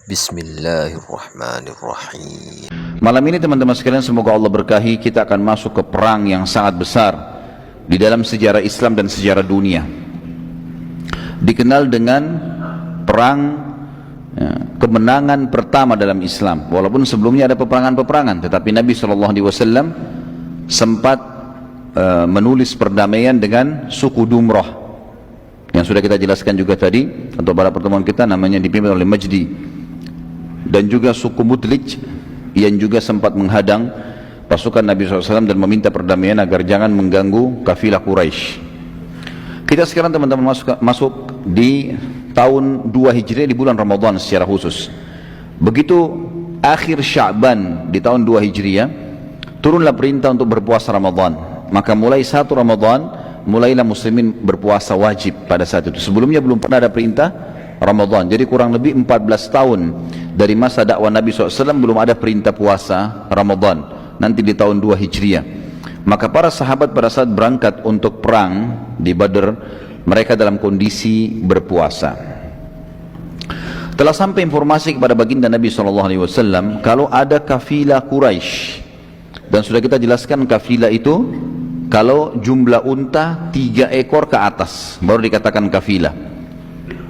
Bismillahirrahmanirrahim. Malam ini teman-teman sekalian, semoga Allah berkahi, kita akan masuk ke perang yang sangat besar di dalam sejarah Islam dan sejarah dunia. Dikenal dengan perang kemenangan pertama dalam Islam. Walaupun sebelumnya ada peperangan-peperangan, tetapi Nabi SAW sempat menulis perdamaian dengan suku Dumrah yang sudah kita jelaskan juga tadi untuk pada pertemuan kita, namanya dipimpin oleh Majdi, dan juga suku Mudlij yang juga sempat menghadang pasukan Nabi SAW dan meminta perdamaian agar jangan mengganggu kafilah Quraisy. Kita sekarang teman-teman masuk di tahun 2 Hijriah di bulan Ramadan secara khusus. Begitu akhir Sya'ban di tahun 2 Hijriah, turunlah perintah untuk berpuasa Ramadan. Maka mulai 1 Ramadan mulailah muslimin berpuasa wajib pada saat itu. Sebelumnya belum pernah ada perintah Ramadan. Jadi kurang lebih 14 tahun dari masa dakwah Nabi SAW belum ada perintah puasa Ramadan. Nanti di tahun 2 Hijriah. Maka para sahabat pada saat berangkat untuk perang di Badr, mereka dalam kondisi berpuasa. Telah sampai informasi kepada baginda Nabi SAW kalau ada kafilah Quraisy, dan sudah kita jelaskan kafilah itu kalau jumlah unta 3 ekor ke atas baru dikatakan kafilah.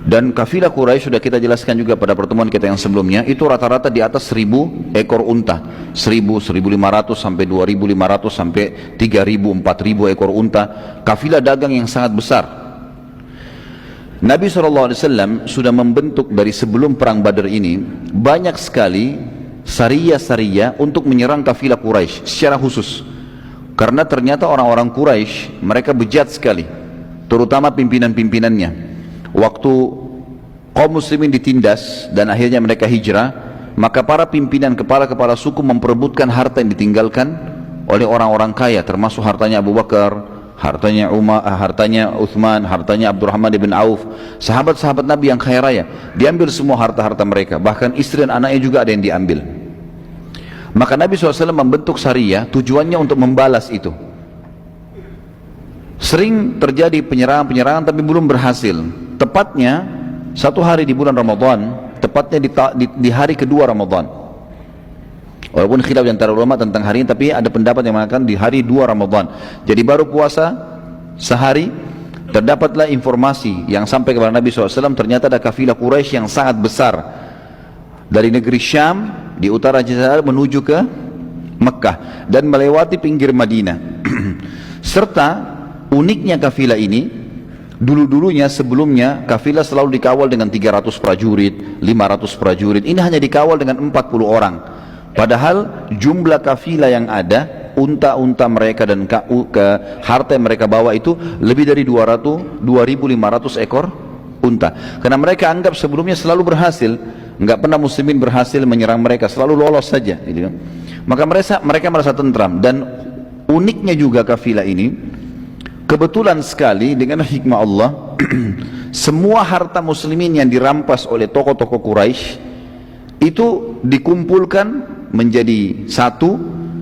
Dan kafilah Quraisy sudah kita jelaskan juga pada pertemuan kita yang sebelumnya, itu rata-rata di atas 1000 ekor unta, 1000, 1500 sampai 2500 sampai 3000, 4000 ekor unta. Kafilah dagang yang sangat besar. Nabi SAW sudah membentuk dari sebelum perang Badar ini banyak sekali sariyah-sariyah untuk menyerang kafilah Quraisy secara khusus, karena ternyata orang-orang Quraisy mereka bejat sekali, terutama pimpinan-pimpinannya. Waktu kaum muslimin ditindas dan akhirnya mereka hijrah, maka para pimpinan kepala-kepala suku memperebutkan harta yang ditinggalkan oleh orang-orang kaya, termasuk hartanya Abu Bakar, hartanya Umar, hartanya Uthman, hartanya Abdurrahman ibn Auf, sahabat-sahabat Nabi yang kaya raya. Diambil semua harta-harta mereka, bahkan istri dan anaknya juga ada yang diambil. Maka Nabi SAW membentuk syariah tujuannya untuk membalas itu. Sering terjadi penyerangan-penyerangan tapi belum berhasil. Tepatnya satu hari di bulan Ramadan, tepatnya di hari kedua Ramadan. Walaupun khilaf antara ulama tentang hari ini, tapi ada pendapat yang mengatakan di hari 2 Ramadan. Jadi baru puasa sehari, terdapatlah informasi yang sampai kepada Nabi SAW, ternyata ada kafilah Quraisy yang sangat besar dari negeri Syam di utara Jazirah menuju ke Mekah dan melewati pinggir Madinah. Serta uniknya kafilah ini, dulu-dulunya sebelumnya kafilah selalu dikawal dengan 300 prajurit, 500 prajurit. Ini hanya dikawal dengan 40 orang. Padahal jumlah kafilah yang ada, unta-unta mereka dan harta yang mereka bawa itu lebih dari 2500 ekor unta. Karena mereka anggap sebelumnya selalu berhasil, enggak pernah muslimin berhasil menyerang mereka, selalu lolos saja gitu. Maka mereka merasa tentram. Dan uniknya juga kafilah ini, kebetulan sekali dengan hikmah Allah, semua harta muslimin yang dirampas oleh tokoh-tokoh Quraisy itu dikumpulkan menjadi satu,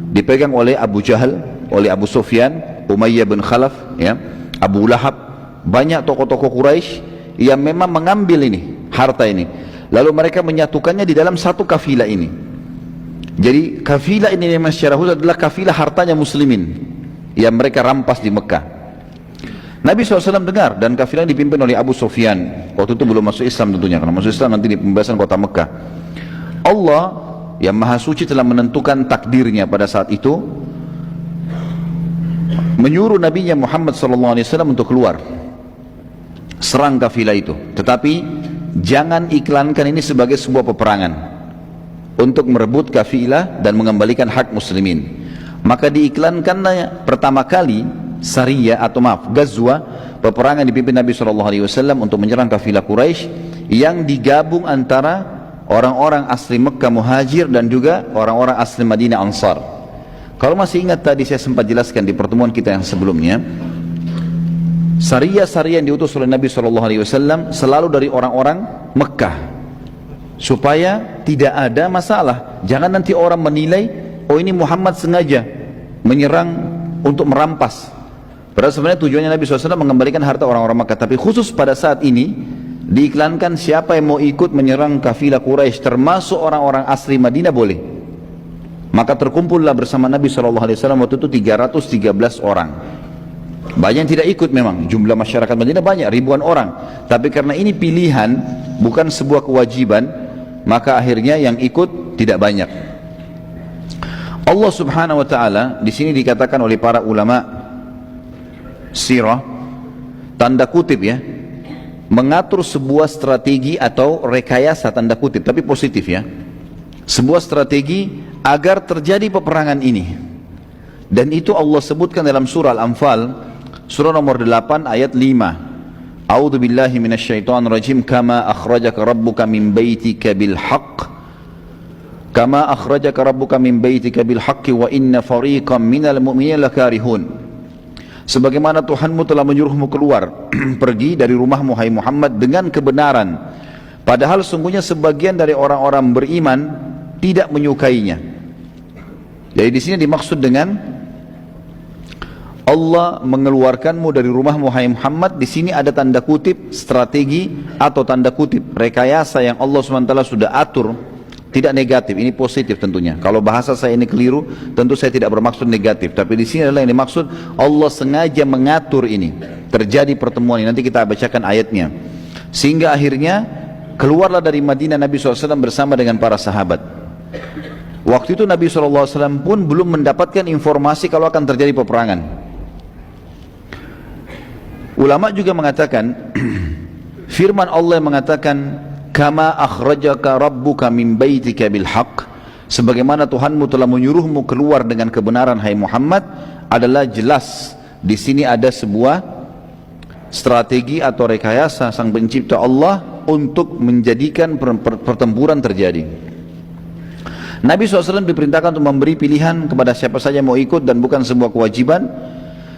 dipegang oleh Abu Jahal, oleh Abu Sufyan, Umayyah bin Khalaf, ya, Abu Lahab, banyak tokoh-tokoh Quraisy yang memang mengambil ini, harta ini. Lalu mereka menyatukannya di dalam satu kafilah ini. Jadi kafilah ini memang secara khusus adalah kafilah hartanya muslimin yang mereka rampas di Mekah. Nabi SAW dengar, dan kafilah dipimpin oleh Abu Sufyan. Waktu itu belum masuk Islam tentunya, karena masuk Islam nanti di pembebasan kota Mekah. Allah yang Maha Suci telah menentukan takdirnya pada saat itu, menyuruh Nabi Muhammad SAW untuk keluar serang kafilah itu. Tetapi jangan iklankan ini sebagai sebuah peperangan untuk merebut kafilah dan mengembalikan hak muslimin. Maka diiklankannya pertama kali Sariyah atau Ghazwa, peperangan dipimpin Nabi SAW untuk menyerang kafilah Quraisy yang digabung antara orang-orang asli Mekah Muhajir dan juga orang-orang asli Madinah Ansar. Kalau masih ingat tadi saya sempat jelaskan di pertemuan kita yang sebelumnya, Sariyah-sariyah yang diutus oleh Nabi SAW selalu dari orang-orang Mekah, supaya tidak ada masalah. Jangan nanti orang menilai, oh ini Muhammad sengaja menyerang untuk merampas. Padahal sebenarnya tujuannya Nabi SAW mengembalikan harta orang-orang Makkah. Tapi khusus pada saat ini diiklankan siapa yang mau ikut menyerang kafilah Quraisy termasuk orang-orang asli Madinah boleh. Maka terkumpullah bersama Nabi SAW waktu itu 313 orang. Banyak yang tidak ikut memang, jumlah masyarakat Madinah banyak, ribuan orang. Tapi karena ini pilihan, bukan sebuah kewajiban, maka akhirnya yang ikut tidak banyak. Allah Subhanahu wa taala di sini dikatakan oleh para ulama sirah, tanda kutip ya, mengatur sebuah strategi atau rekayasa tanda kutip, tapi positif ya. Sebuah strategi agar terjadi peperangan ini. Dan itu Allah sebutkan dalam surah Al-Anfal, surah nomor 8 ayat 5. A'udzu billahi minasyaitonir rajim, kama akhrajaka rabbuka min baitika bil haqq. Kama akhrajaka rabbuka min baitika bil haqqi wa inna fariqam minal mu'minina lakarihun. Sebagaimana Tuhanmu telah menyuruhmu keluar pergi dari rumahmu hai Muhammad dengan kebenaran, padahal sungguhnya sebagian dari orang-orang beriman tidak menyukainya. Jadi di sini dimaksud dengan Allah mengeluarkanmu dari rumahmu hai Muhammad, di sini ada tanda kutip strategi atau tanda kutip rekayasa yang Allah SWT sudah atur, tidak negatif, ini positif tentunya. Kalau bahasa saya ini keliru, tentu saya tidak bermaksud negatif, tapi di sini adalah yang dimaksud Allah sengaja mengatur ini terjadi pertemuan ini. Nanti kita bacakan ayatnya. Sehingga akhirnya keluarlah dari Madinah Nabi SAW bersama dengan para sahabat. Waktu itu Nabi SAW pun belum mendapatkan informasi kalau akan terjadi peperangan. Ulama juga mengatakan firman Allah yang mengatakan kama akhrajaka rabbuka min baitika bil haqq, sebagaimana Tuhanmu telah menyuruhmu keluar dengan kebenaran hai Muhammad, adalah jelas di sini ada sebuah strategi atau rekayasa sang pencipta Allah untuk menjadikan pertempuran terjadi. Nabi SAW diperintahkan untuk memberi pilihan kepada siapa saja mau ikut dan bukan sebuah kewajiban.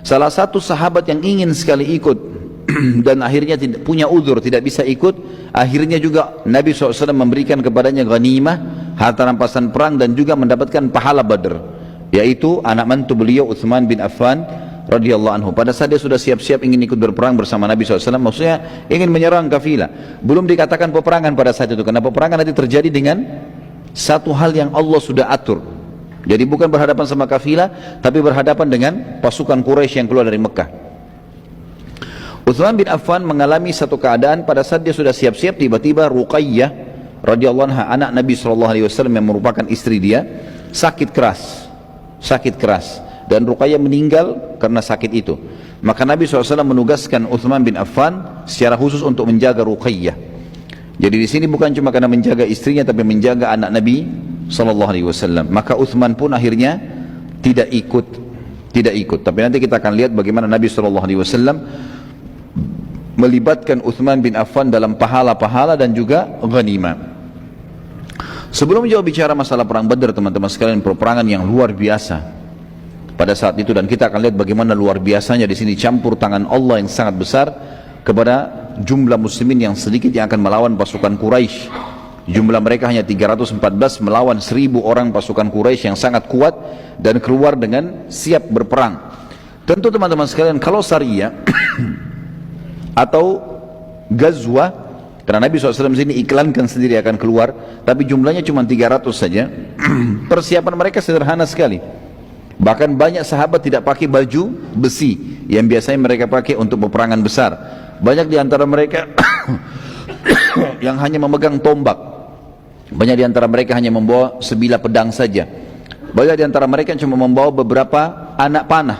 Salah satu sahabat yang ingin sekali ikut dan akhirnya tidak punya uzur, tidak bisa ikut, akhirnya juga Nabi SAW memberikan kepadanya ghanimah, harta rampasan perang, dan juga mendapatkan pahala Badr, yaitu anak mantu beliau Utsman bin Affan radhiyallahu anhu. Pada saat dia sudah siap-siap ingin ikut berperang bersama Nabi SAW, maksudnya ingin menyerang kafilah, belum dikatakan peperangan pada saat itu, karena peperangan nanti terjadi dengan satu hal yang Allah sudah atur. Jadi bukan berhadapan sama kafilah, tapi berhadapan dengan pasukan Quraisy yang keluar dari Mekah. Utsman bin Affan mengalami satu keadaan pada saat dia sudah siap-siap, tiba-tiba Ruqayyah radhiyallahu anha, anak Nabi SAW yang merupakan istri dia, sakit keras, dan Ruqayyah meninggal karena sakit itu. Maka Nabi SAW menugaskan Utsman bin Affan secara khusus untuk menjaga Ruqayyah. Jadi di sini bukan cuma karena menjaga istrinya, tapi menjaga anak Nabi SAW. Maka Utsman pun akhirnya tidak ikut. Tapi nanti kita akan lihat bagaimana Nabi SAW melibatkan Utsman bin Affan dalam pahala-pahala dan juga ghanimah. Sebelum jauh bicara masalah perang Badar, teman-teman sekalian, peperangan yang luar biasa pada saat itu, dan kita akan lihat bagaimana luar biasanya di sini campur tangan Allah yang sangat besar kepada jumlah muslimin yang sedikit yang akan melawan pasukan Quraisy. Jumlah mereka hanya 314 melawan 1000 orang pasukan Quraisy yang sangat kuat dan keluar dengan siap berperang. Tentu teman-teman sekalian, kalau Sariyah atau Ghazwah, karena Nabi SAW sini iklankan sendiri akan keluar, tapi jumlahnya cuma 300 saja. Persiapan mereka sederhana sekali. Bahkan banyak sahabat tidak pakai baju besi yang biasanya mereka pakai untuk peperangan besar. Banyak di antara mereka yang hanya memegang tombak. Banyak di antara mereka hanya membawa sebilah pedang saja. Banyak di antara mereka yang cuma membawa beberapa anak panah,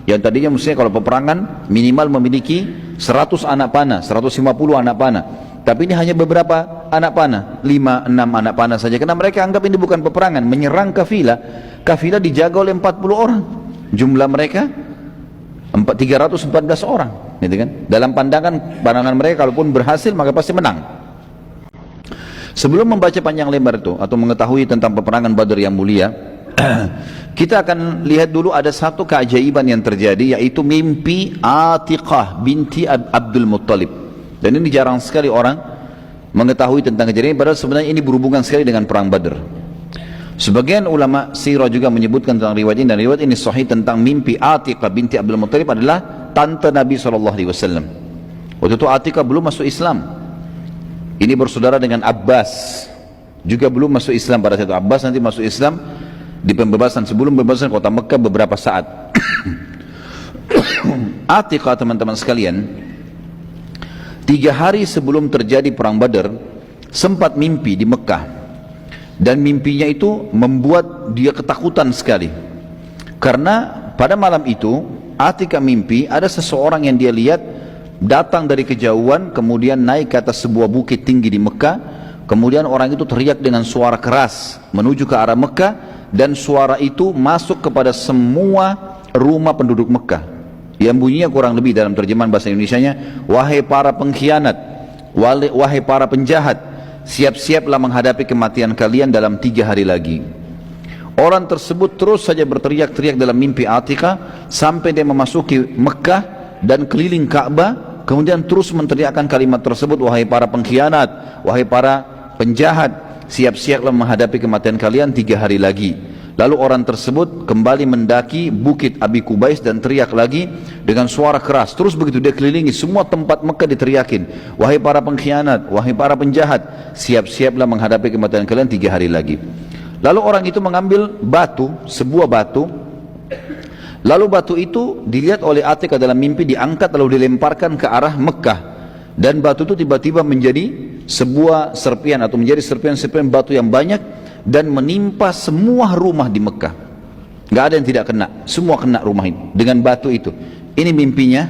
yang tadinya mestinya kalau peperangan minimal memiliki 100 anak panah, 150 anak panah. Tapi ini hanya beberapa anak panah, 5-6 anak panah saja. Karena mereka anggap ini bukan peperangan, menyerang kafilah. Kafilah dijaga oleh 40 orang. Jumlah mereka 314 orang, gitu kan? Dalam pandangan mereka, kalaupun berhasil maka pasti menang. Sebelum membaca panjang lebar itu atau mengetahui tentang peperangan Badar yang mulia, kita akan lihat dulu ada satu keajaiban yang terjadi, yaitu mimpi Atiqah binti Abdul Muttalib. Dan ini jarang sekali orang mengetahui tentang kejadian, padahal sebenarnya ini berhubungan sekali dengan perang Badar. Sebagian ulama sirah juga menyebutkan tentang riwayat ini, dan riwayat ini sahih tentang mimpi Atiqah binti Abdul Muttalib adalah tante Nabi SAW. Waktu itu Atiqah belum masuk Islam, Ini bersaudara dengan Abbas, juga belum masuk Islam pada saat itu. Abbas nanti masuk Islam di pembebasan, sebelum pembebasan kota Mekah beberapa saat. Atiqah, teman-teman sekalian, 3 hari sebelum terjadi perang Badar sempat mimpi di Mekah, dan mimpinya itu membuat dia ketakutan sekali, karena pada malam itu Atiqah mimpi ada seseorang yang dia lihat datang dari kejauhan, kemudian naik ke atas sebuah bukit tinggi di Mekah. Kemudian orang itu teriak dengan suara keras menuju ke arah Mekah, dan suara itu masuk kepada semua rumah penduduk Mekah, yang bunyinya kurang lebih dalam terjemahan bahasa Indonesianya, wahai para pengkhianat, wahai para penjahat, siap-siaplah menghadapi kematian kalian dalam 3 hari lagi. Orang tersebut terus saja berteriak-teriak dalam mimpi Atiqah sampai dia memasuki Mekah dan keliling Ka'bah, kemudian terus menteriakkan kalimat tersebut, wahai para pengkhianat, wahai para penjahat, siap-siaplah menghadapi kematian kalian 3 hari lagi. Lalu orang tersebut kembali mendaki bukit Abi Kubais dan teriak lagi dengan suara keras. Terus begitu dia kelilingi semua tempat Mekah, diteriakin, wahai para pengkhianat, wahai para penjahat, siap-siaplah menghadapi kematian kalian 3 hari lagi. Lalu orang itu mengambil batu, sebuah batu, lalu batu itu dilihat oleh Atiqah dalam mimpi, diangkat lalu dilemparkan ke arah Mekah, dan batu itu tiba-tiba menjadi sebuah serpian atau menjadi serpian-serpian batu yang banyak dan menimpa semua rumah di Mekah. Gak ada yang tidak kena, semua kena rumah ini dengan batu itu. Ini mimpinya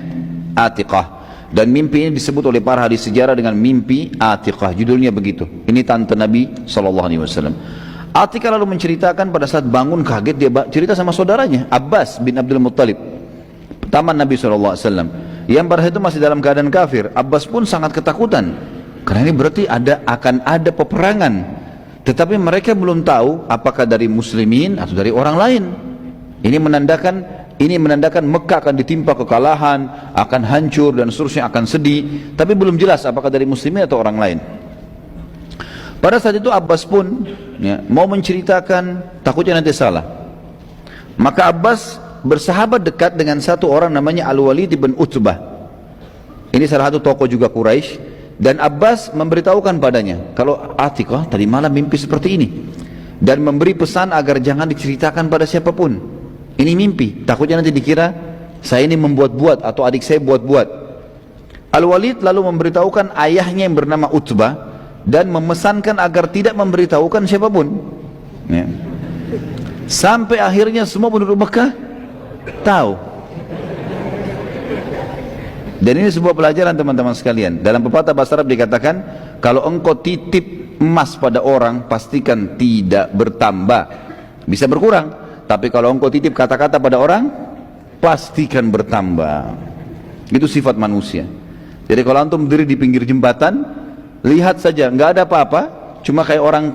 Atiqah, dan mimpi ini disebut oleh para hadis sejarah dengan mimpi Atiqah, judulnya begitu. Ini tante Nabi SAW. Atiqah lalu menceritakan pada saat bangun kaget, dia cerita sama saudaranya Abbas bin Abdul Muttalib, paman Nabi SAW, yang pada saat itu masih dalam keadaan kafir. Abbas pun sangat ketakutan, karena ini berarti akan ada peperangan, tetapi mereka belum tahu apakah dari muslimin atau dari orang lain. Ini menandakan Mekah akan ditimpa kekalahan, akan hancur dan seterusnya, akan sedih, tapi belum jelas apakah dari muslimin atau orang lain. Pada saat itu Abbas pun mau menceritakan, takutnya nanti salah. Maka Abbas bersahabat dekat dengan satu orang namanya Al-Walid bin Utbah. Ini salah satu tokoh juga Quraisy, dan Abbas memberitahukan padanya kalau Atiqah tadi malam mimpi seperti ini, dan memberi pesan agar jangan diceritakan pada siapapun. Ini mimpi, takutnya nanti dikira saya ini membuat-buat atau adik saya buat-buat. Al-Walid lalu memberitahukan ayahnya yang bernama Utbah dan memesankan agar tidak memberitahukan siapapun, ya. Sampai akhirnya semua penduduk Mekah tahu. Dan ini sebuah pelajaran, teman-teman sekalian. Dalam pepatah bahasa Arab dikatakan, kalau engkau titip emas pada orang, pastikan tidak bertambah, bisa berkurang. Tapi kalau engkau titip kata-kata pada orang, pastikan bertambah. Itu sifat manusia. Jadi kalau antum berdiri di pinggir jembatan, lihat saja, nggak ada apa-apa, cuma kayak orang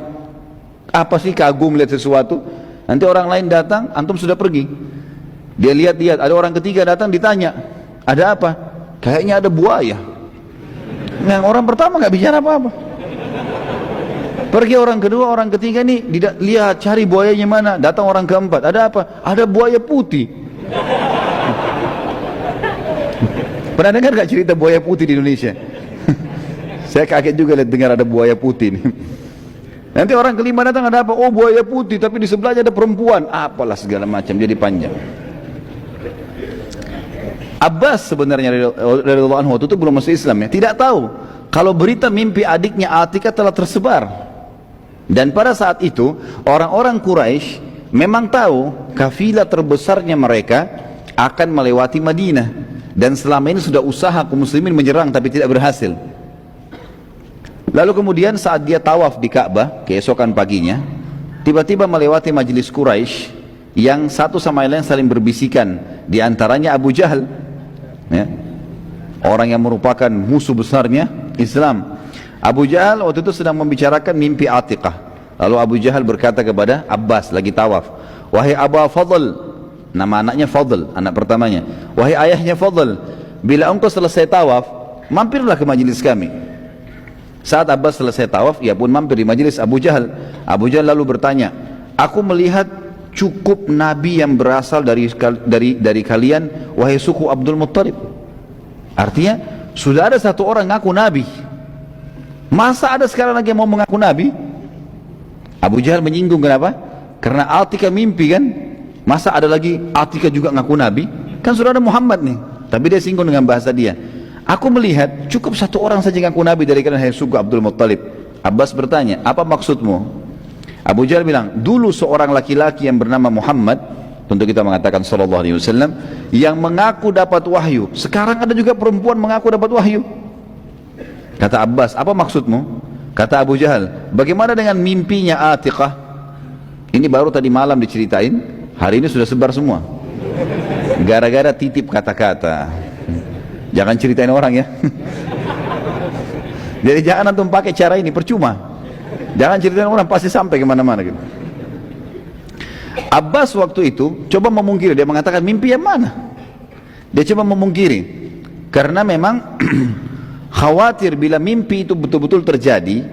apa sih, kagum lihat sesuatu. Nanti orang lain datang, antum sudah pergi, dia lihat-lihat, ada orang ketiga datang, ditanya, ada apa? Kayaknya ada buaya. Yang orang pertama nggak bicara apa-apa. Pergi orang kedua, orang ketiga nih lihat cari buayanya mana. Datang orang keempat, ada apa? Ada buaya putih. Pernah dengar nggak cerita buaya putih di Indonesia? Saya kaget juga lihat dengar ada buaya putih nih. Nanti orang kelima datang, ada apa? Oh, buaya putih, tapi di sebelahnya ada perempuan. Apalah segala macam, jadi panjang. Abbas sebenarnya radhiyallahu anhu waktu itu belum masuk Islam, ya, tidak tahu kalau berita mimpi adiknya Atiqah telah tersebar. Dan pada saat itu orang-orang Quraisy memang tahu kafilah terbesarnya mereka akan melewati Madinah, dan selama ini sudah usaha kaum muslimin menyerang tapi tidak berhasil. Lalu kemudian saat dia tawaf di Ka'bah keesokan paginya, tiba-tiba melewati majelis Quraisy yang satu sama lain saling berbisikan, di antaranya Abu Jahal, ya, orang yang merupakan musuh besarnya Islam. Abu Jahal waktu itu sedang membicarakan mimpi Atiqah. Lalu Abu Jahal berkata kepada Abbas lagi tawaf, wahai Abu Fadl, nama anaknya Fadl, anak pertamanya, wahai ayahnya Fadl, bila engkau selesai tawaf, mampirlah ke majelis kami. Saat Abbas selesai tawaf, ia pun mampir di majelis Abu Jahal. Abu Jahal lalu bertanya, aku melihat cukup nabi yang berasal dari kalian, wahai suku Abdul Muttalib. Artinya sudah ada satu orang ngaku nabi. Masa ada sekarang lagi yang mau mengaku Nabi? Abu Jahal menyinggung, kenapa? Karena Atika mimpi kan. Masa ada lagi Atika juga ngaku Nabi? Kan sudah ada Muhammad nih. Tapi dia singgung dengan bahasa dia. Aku melihat cukup satu orang saja ngaku Nabi dari kalangan suku Abdul Muttalib. Abbas bertanya, apa maksudmu? Abu Jahal bilang, dulu seorang laki-laki yang bernama Muhammad, tentu kita mengatakan sallallahu alaihi wasallam, yang mengaku dapat wahyu. Sekarang ada juga perempuan mengaku dapat wahyu. Kata Abbas, apa maksudmu? Kata Abu Jahal, bagaimana dengan mimpinya Atiqah? Ini baru tadi malam diceritain, hari ini sudah sebar semua. Gara-gara titip kata-kata. Jangan ceritain orang ya. Jadi jangan antum pakai cara ini, percuma. Jangan ceritain orang, pasti sampai kemana-mana gitu. Abbas waktu itu coba memungkiri, dia mengatakan mimpi yang mana? Dia coba memungkiri, karena memang khawatir bila mimpi itu betul-betul terjadi,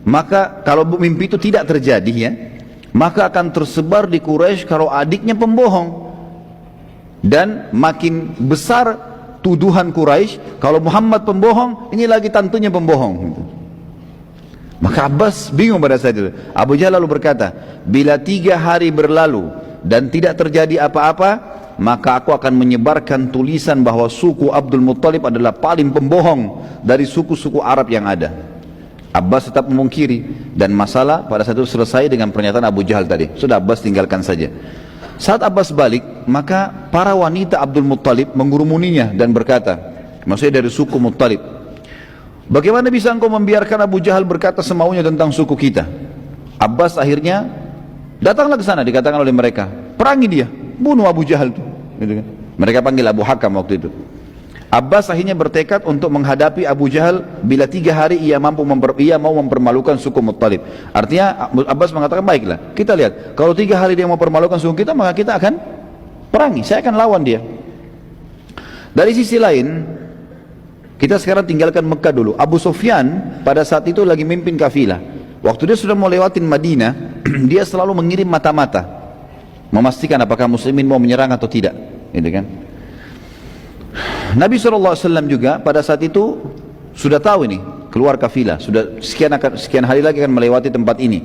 maka kalau mimpi itu tidak terjadi ya, maka akan tersebar di Quraisy kalau adiknya pembohong, dan makin besar tuduhan Quraisy kalau Muhammad pembohong, ini lagi tantunya pembohong gitu. Maka Abbas bingung pada saat itu. Abu Jahal lalu berkata, bila 3 hari berlalu dan tidak terjadi apa-apa, maka aku akan menyebarkan tulisan bahwa suku Abdul Muttalib adalah paling pembohong dari suku-suku Arab yang ada. Abbas tetap memungkiri, dan masalah pada saat itu selesai dengan pernyataan Abu Jahal tadi. Sudah, Abbas tinggalkan saja. Saat Abbas balik, maka para wanita Abdul Muttalib mengurumuninya dan berkata, maksudnya dari suku Muttalib, bagaimana bisa engkau membiarkan Abu Jahal berkata semaunya tentang suku kita? Abbas akhirnya datanglah ke sana, dikatakan oleh mereka, perangi dia, bunuh Abu Jahal itu. Gitu kan? Mereka panggil Abu Hakam waktu itu. Abbas akhirnya bertekad untuk menghadapi Abu Jahal bila 3 hari ia mau mempermalukan suku Muttalib. Artinya Abbas mengatakan, baiklah, kita lihat, kalau 3 hari dia mau permalukan suku kita, maka kita akan perangi, saya akan lawan dia. Dari sisi lain, kita sekarang tinggalkan Mekah dulu. Abu Sufyan pada saat itu lagi mimpin kafilah. Waktu dia sudah mau lewatin Madinah, dia selalu mengirim mata-mata, memastikan apakah muslimin mau menyerang atau tidak, gitu kan. Nabi SAW juga pada saat itu sudah tahu ini, keluar kafilah, sudah sekian hari lagi akan melewati tempat ini.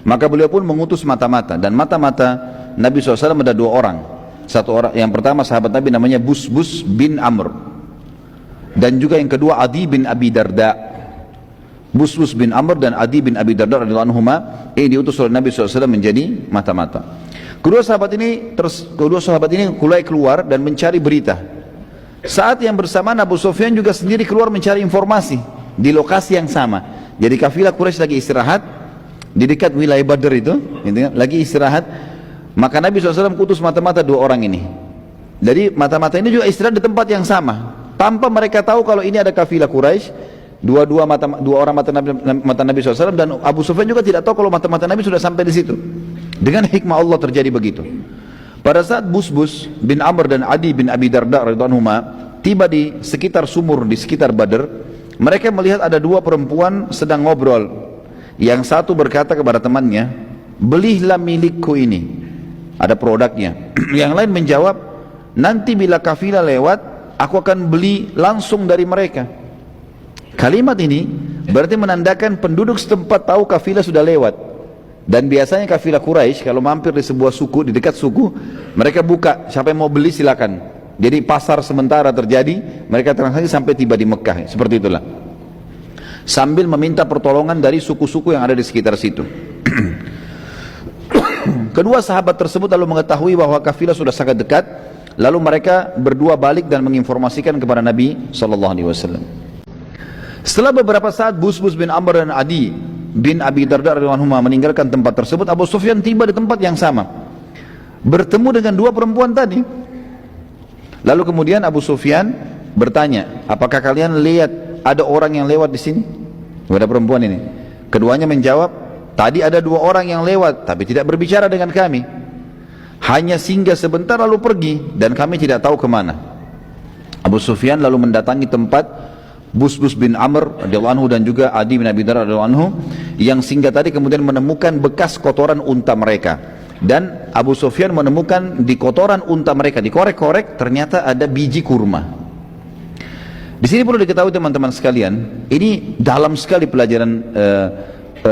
Maka beliau pun mengutus mata-mata, dan mata-mata Nabi SAW ada 2 orang. Satu orang, yang pertama sahabat Nabi namanya Busbus bin Amr, dan juga yang kedua Adi bin Abi Darda. Busbus bin Amr dan Adi bin Abi Darda radhiyallahu anhuma ini diutus oleh Nabi SAW menjadi mata-mata. Kedua sahabat ini mulai keluar dan mencari berita. Saat yang bersamaan Abu Sufyan juga sendiri keluar mencari informasi di lokasi yang sama. Jadi kafilah Quraisy lagi istirahat di dekat wilayah Badr itu, lagi istirahat. Maka Nabi SAW kutus mata-mata 2 orang ini. Jadi mata-mata ini juga istirahat di tempat yang sama, tanpa mereka tahu kalau ini ada kafilah Quraisy. Dua orang mata Nabi SAW, dan Abu Sufyan juga tidak tahu kalau mata-mata Nabi sudah sampai di situ. Dengan hikmah Allah terjadi begitu. Pada saat Busbus bin Amr dan Adi bin Abi Darda radhiyallahu anhuma tiba di sekitar sumur di sekitar Badr, mereka melihat ada 2 perempuan sedang ngobrol. Yang satu berkata kepada temannya, belilah milikku ini, ada produknya. Yang lain menjawab, nanti bila kafilah lewat, aku akan beli langsung dari mereka. Kalimat ini berarti menandakan penduduk setempat tahu kafilah sudah lewat. Dan biasanya kafilah Quraisy kalau mampir di sebuah suku, di dekat suku, mereka buka, siapa yang mau beli silakan. Jadi pasar sementara terjadi, mereka transaksi sampai tiba di Mekah, seperti itulah. Sambil meminta pertolongan dari suku-suku yang ada di sekitar situ. Kedua sahabat tersebut lalu mengetahui bahwa kafilah sudah sangat dekat, lalu mereka berdua balik dan menginformasikan kepada Nabi SAW. Setelah beberapa saat Busbus bin Amr dan Adi bin Abi Darda radhiyallahu anhu meninggalkan tempat tersebut, Abu Sufyan tiba di tempat yang sama, bertemu dengan 2 perempuan tadi. Lalu kemudian Abu Sufyan bertanya, apakah kalian lihat ada orang yang lewat di sini? Kepada perempuan ini. Keduanya menjawab, tadi ada 2 orang yang lewat tapi tidak berbicara dengan kami, hanya singgah sebentar lalu pergi, dan kami tidak tahu kemana. Abu Sufyan lalu mendatangi tempat Busbus bin Amr radhiyallahu anhu dan juga Adi bin Abi Darda radhiyallahu anhu yang singgah tadi, kemudian menemukan bekas kotoran unta mereka. Dan Abu Sufyan menemukan di kotoran unta mereka, dikorek-korek, ternyata ada biji kurma. Di sini perlu diketahui teman-teman sekalian, ini dalam sekali pelajaran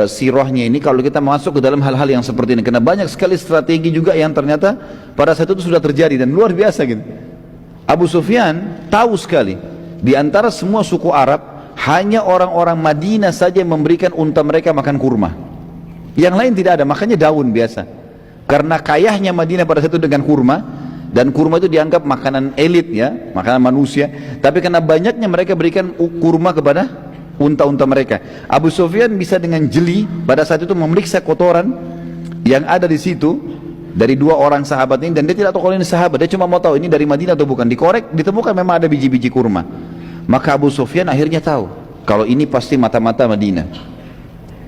sirahnya ini kalau kita masuk ke dalam hal-hal yang seperti ini, karena banyak sekali strategi juga yang ternyata pada saat itu sudah terjadi dan luar biasa gitu. Abu Sufyan tahu sekali di antara semua suku Arab hanya orang-orang Madinah saja yang memberikan unta mereka makan kurma, yang lain tidak ada, makanya daun biasa. Karena kayahnya Madinah pada saat itu dengan kurma, dan kurma itu dianggap makanan elit ya, makanan manusia. Tapi karena banyaknya mereka berikan kurma kepada unta-unta mereka. Abu Sufyan bisa dengan jeli pada saat itu memeriksa kotoran yang ada di situ dari dua orang sahabat ini, dan dia tidak tahu kalau ini sahabat, dia cuma mau tahu ini dari Madinah atau bukan. Dikorek, ditemukan memang ada biji-biji kurma. Maka Abu Sufyan akhirnya tahu kalau ini pasti mata-mata Madinah.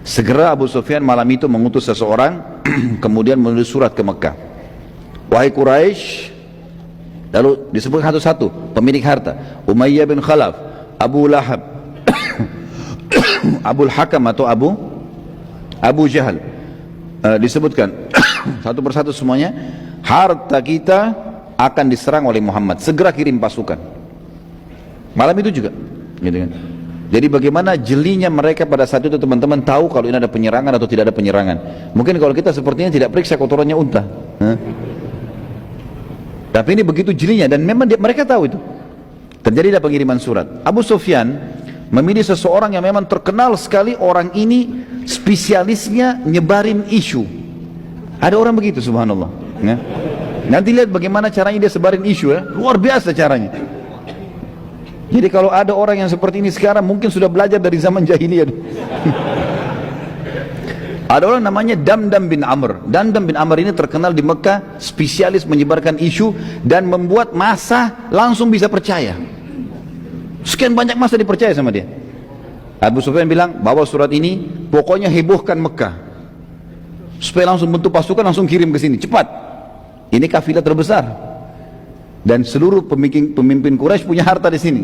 Segera Abu Sufyan malam itu mengutus seseorang kemudian menulis surat ke Mekah. Wahai Quraisy, lalu disebut satu-satu pemilik harta, Umayyah bin Khalaf, Abu Lahab, Abul Hakam atau Abu Jahal, disebutkan satu persatu semuanya, harta kita akan diserang oleh Muhammad, segera kirim pasukan. Malam itu juga gitu kan. Jadi bagaimana jelinya mereka pada saat itu teman-teman tahu kalau ini ada penyerangan atau tidak ada penyerangan. Mungkin kalau kita sepertinya tidak periksa kotorannya unta, tapi ini begitu jelinya, dan memang mereka tahu itu. Terjadilah pengiriman surat. Abu Sufyan memilih seseorang yang memang terkenal sekali, orang ini spesialisnya nyebarin isu. Ada orang begitu, subhanallah ya. Nanti lihat bagaimana caranya dia sebarin isu ya, luar biasa caranya. Jadi kalau ada orang yang seperti ini sekarang mungkin sudah belajar dari zaman jahiliyah. Ada orang namanya Damdam bin Amr. Damdam bin Amr ini terkenal di Mekah, spesialis menyebarkan isu dan membuat massa langsung bisa percaya. Sekian banyak massa dipercaya sama dia. Abu Sufyan bilang, bawa surat ini, pokoknya hebohkan Mekah, supaya langsung bentuk pasukan, langsung kirim ke sini, cepat. Ini kafilah terbesar, dan seluruh pemimpin Quraisy punya harta di sini.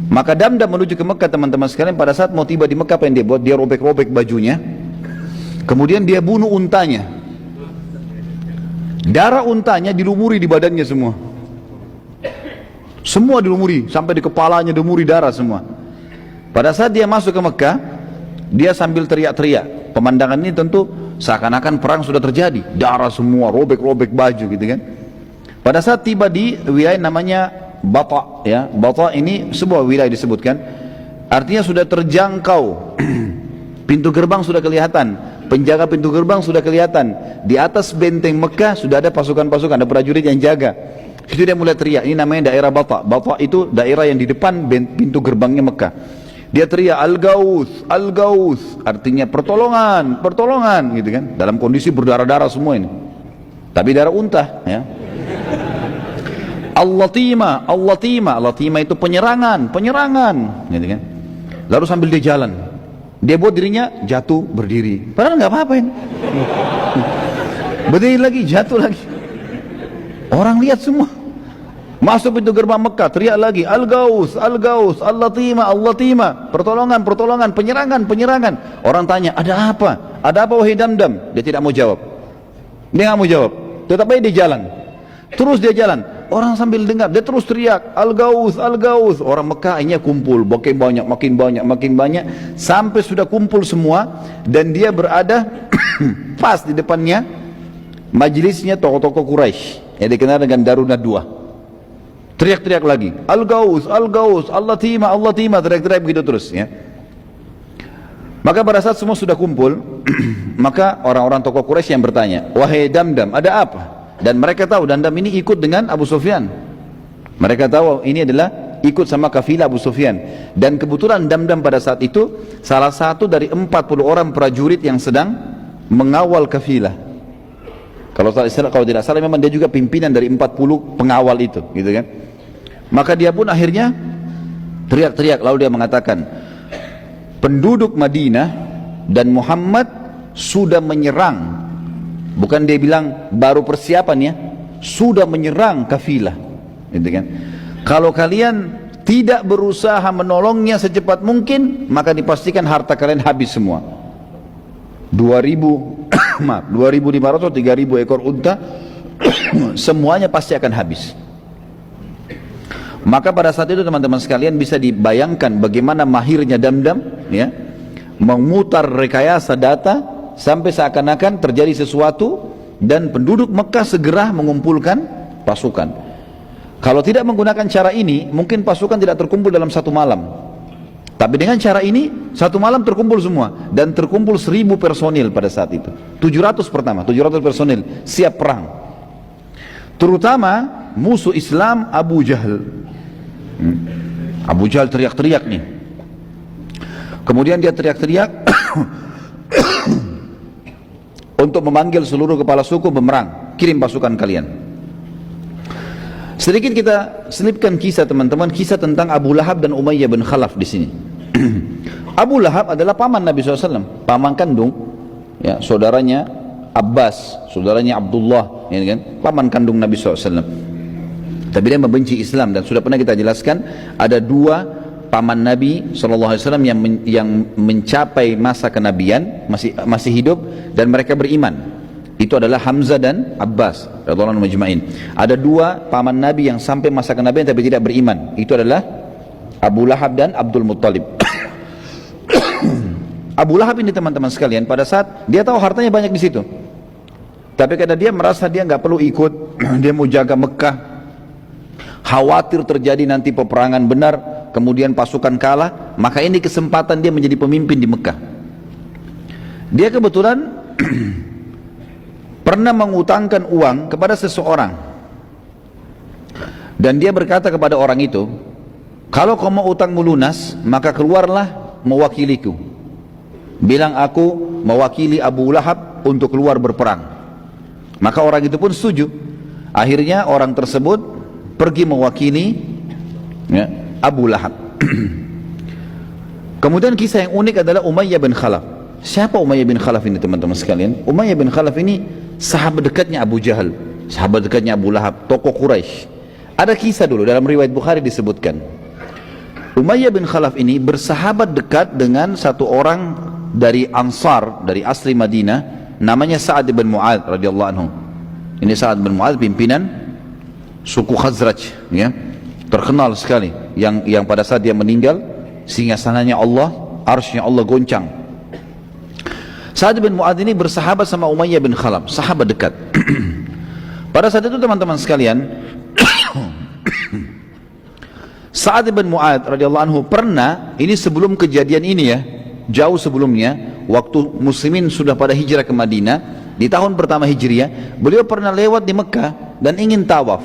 Maka Damdam menuju ke Mekah teman-teman sekalian. Pada saat mau tiba di Mekah, apa yang dia buat? Dia robek-robek bajunya, kemudian dia bunuh untanya. Darah untanya dilumuri di badannya semua. Semua dilumuri, sampai di kepalanya dilumuri darah semua. Pada saat dia masuk ke Mekah, dia sambil teriak-teriak. Pemandangan ini tentu seakan-akan perang sudah terjadi. Darah semua, robek-robek baju gitu kan. Pada saat tiba di wilayah namanya Bata ya, Bata ini sebuah wilayah disebutkan, artinya sudah terjangkau. Pintu gerbang sudah kelihatan, penjaga pintu gerbang sudah kelihatan. Di atas benteng Mekah sudah ada pasukan-pasukan, ada prajurit yang jaga. Itu dia mulai teriak, ini namanya daerah Bata. Bata itu daerah yang di depan pintu gerbangnya Mekah. Dia teriak Al-Gauth, Al-Gauth, artinya pertolongan, pertolongan gitu kan. Dalam kondisi berdarah-darah semua ini, tapi darah unta ya. Al-Latima, Al-Latima, Al-Latima itu penyerangan, penyerangan gitu kan. Lalu sambil dia jalan, dia buat dirinya jatuh berdiri, padahal nggak apa-apa ini. Berdiri lagi, jatuh lagi. Orang lihat semua. Masuk pintu gerbang Mekah, teriak lagi Al-Gauth, Al-Gauth, Al-Latima, Al-Latima, pertolongan, pertolongan, penyerangan, penyerangan. Orang tanya, ada apa? Ada apa wahai Damdam? Dia tidak mau jawab. Dia nggak mau jawab. Tetap aja dia jalan. Terus dia jalan. Orang sambil dengar, dia terus teriak Al-Gauth, Al-Gauth. Orang Mekah akhirnya kumpul, makin banyak, makin banyak, makin banyak, sampai sudah kumpul semua. Dan dia berada pas di depannya majelisnya tokoh-tokoh Quraisy yang dikenal dengan Darun Nadwa. Teriak-teriak lagi Al-Gauth, Al-Gauth, Al-Latima, Al-Latima, teriak-teriak begitu terus ya. Maka pada saat semua sudah kumpul, maka orang-orang tokoh Quraisy yang bertanya, wahai Damdam, ada apa? Dan mereka tahu Damdam ini ikut dengan Abu Sufyan. Mereka tahu ini adalah ikut sama kafilah Abu Sufyan. Dan kebetulan Damdam pada saat itu salah satu dari 40 orang prajurit yang sedang mengawal kafilah. Kalau tidak salah memang dia juga pimpinan dari 40 pengawal itu, gitu kan? Maka dia pun akhirnya teriak-teriak, lalu dia mengatakan, penduduk Madinah dan Muhammad sudah menyerang. Bukan dia bilang baru persiapan ya, sudah menyerang kafilah, gitu kan? Kalau kalian tidak berusaha menolongnya secepat mungkin, maka dipastikan harta kalian habis semua. 2.500 atau 3.000 ekor unta semuanya pasti akan habis. Maka pada saat itu teman-teman sekalian bisa dibayangkan bagaimana mahirnya Damdam, ya, memutar rekayasa data sampai seakan-akan terjadi sesuatu dan penduduk Mekah segera mengumpulkan pasukan. Kalau tidak menggunakan cara ini, mungkin pasukan tidak terkumpul dalam satu malam. Tapi dengan cara ini, satu malam terkumpul semua. Dan terkumpul 1000 personil pada saat itu. 700 pertama, 700 personil siap perang. Terutama musuh Islam Abu Jahal. Abu Jahal teriak-teriak nih. Kemudian dia teriak-teriak untuk memanggil seluruh kepala suku berperang, kirim pasukan kalian. Sedikit kita selipkan kisah teman-teman, kisah tentang Abu Lahab dan Umayyah bin Khalaf di sini. Abu Lahab adalah paman Nabi SAW, paman kandung, ya, saudaranya Abbas, saudaranya Abdullah, ya kan, paman kandung Nabi SAW. Tapi dia membenci Islam dan sudah pernah kita jelaskan ada dua paman Nabi SAW yang mencapai masa kenabian, masih hidup dan mereka beriman. Itu adalah Hamzah dan Abbas radhiyallahu anhum majma'in. Ada dua paman Nabi yang sampai masa kenabian tapi tidak beriman. Itu adalah Abu Lahab dan Abdul Muttalib. Abu Lahab ini teman-teman sekalian, pada saat dia tahu hartanya banyak di situ, tapi karena dia merasa dia nggak perlu ikut, dia mau jaga Mekah, khawatir terjadi nanti peperangan benar, kemudian pasukan kalah, maka ini kesempatan dia menjadi pemimpin di Mekah. Dia kebetulan pernah mengutangkan uang kepada seseorang, dan dia berkata kepada orang itu, kalau kau mau utangmu lunas, maka keluarlah mewakiliku. Bilang aku mewakili Abu Lahab untuk keluar berperang. Maka orang itu pun setuju. Akhirnya orang tersebut pergi mewakili, ya, Abu Lahab. Kemudian kisah yang unik adalah Umayyah bin Khalaf. Siapa Umayyah bin Khalaf ini teman-teman sekalian? Umayyah bin Khalaf ini sahabat dekatnya Abu Jahal, sahabat dekatnya Abu Lahab, tokoh Quraisy. Ada kisah dulu dalam riwayat Bukhari disebutkan, Umayyah bin Khalaf ini bersahabat dekat dengan satu orang dari Ansar, dari asli Madinah, namanya Sa'ad bin Mu'adz radhiyallahu anhu. Ini Sa'ad bin Mu'adz pimpinan suku Khazraj, ya, terkenal sekali, yang pada saat dia meninggal singgasananya Allah, arsy-nya Allah goncang. Sa'ad bin Mu'adz ini bersahabat sama Umayyah bin Khalaf, sahabat dekat. Pada saat itu teman-teman sekalian, Sa'ad bin Mu'adz radhiyallahu anhu pernah, ini sebelum kejadian ini ya, jauh sebelumnya, waktu muslimin sudah pada hijrah ke Madinah di tahun pertama Hijriah, beliau pernah lewat di Mekah dan ingin tawaf.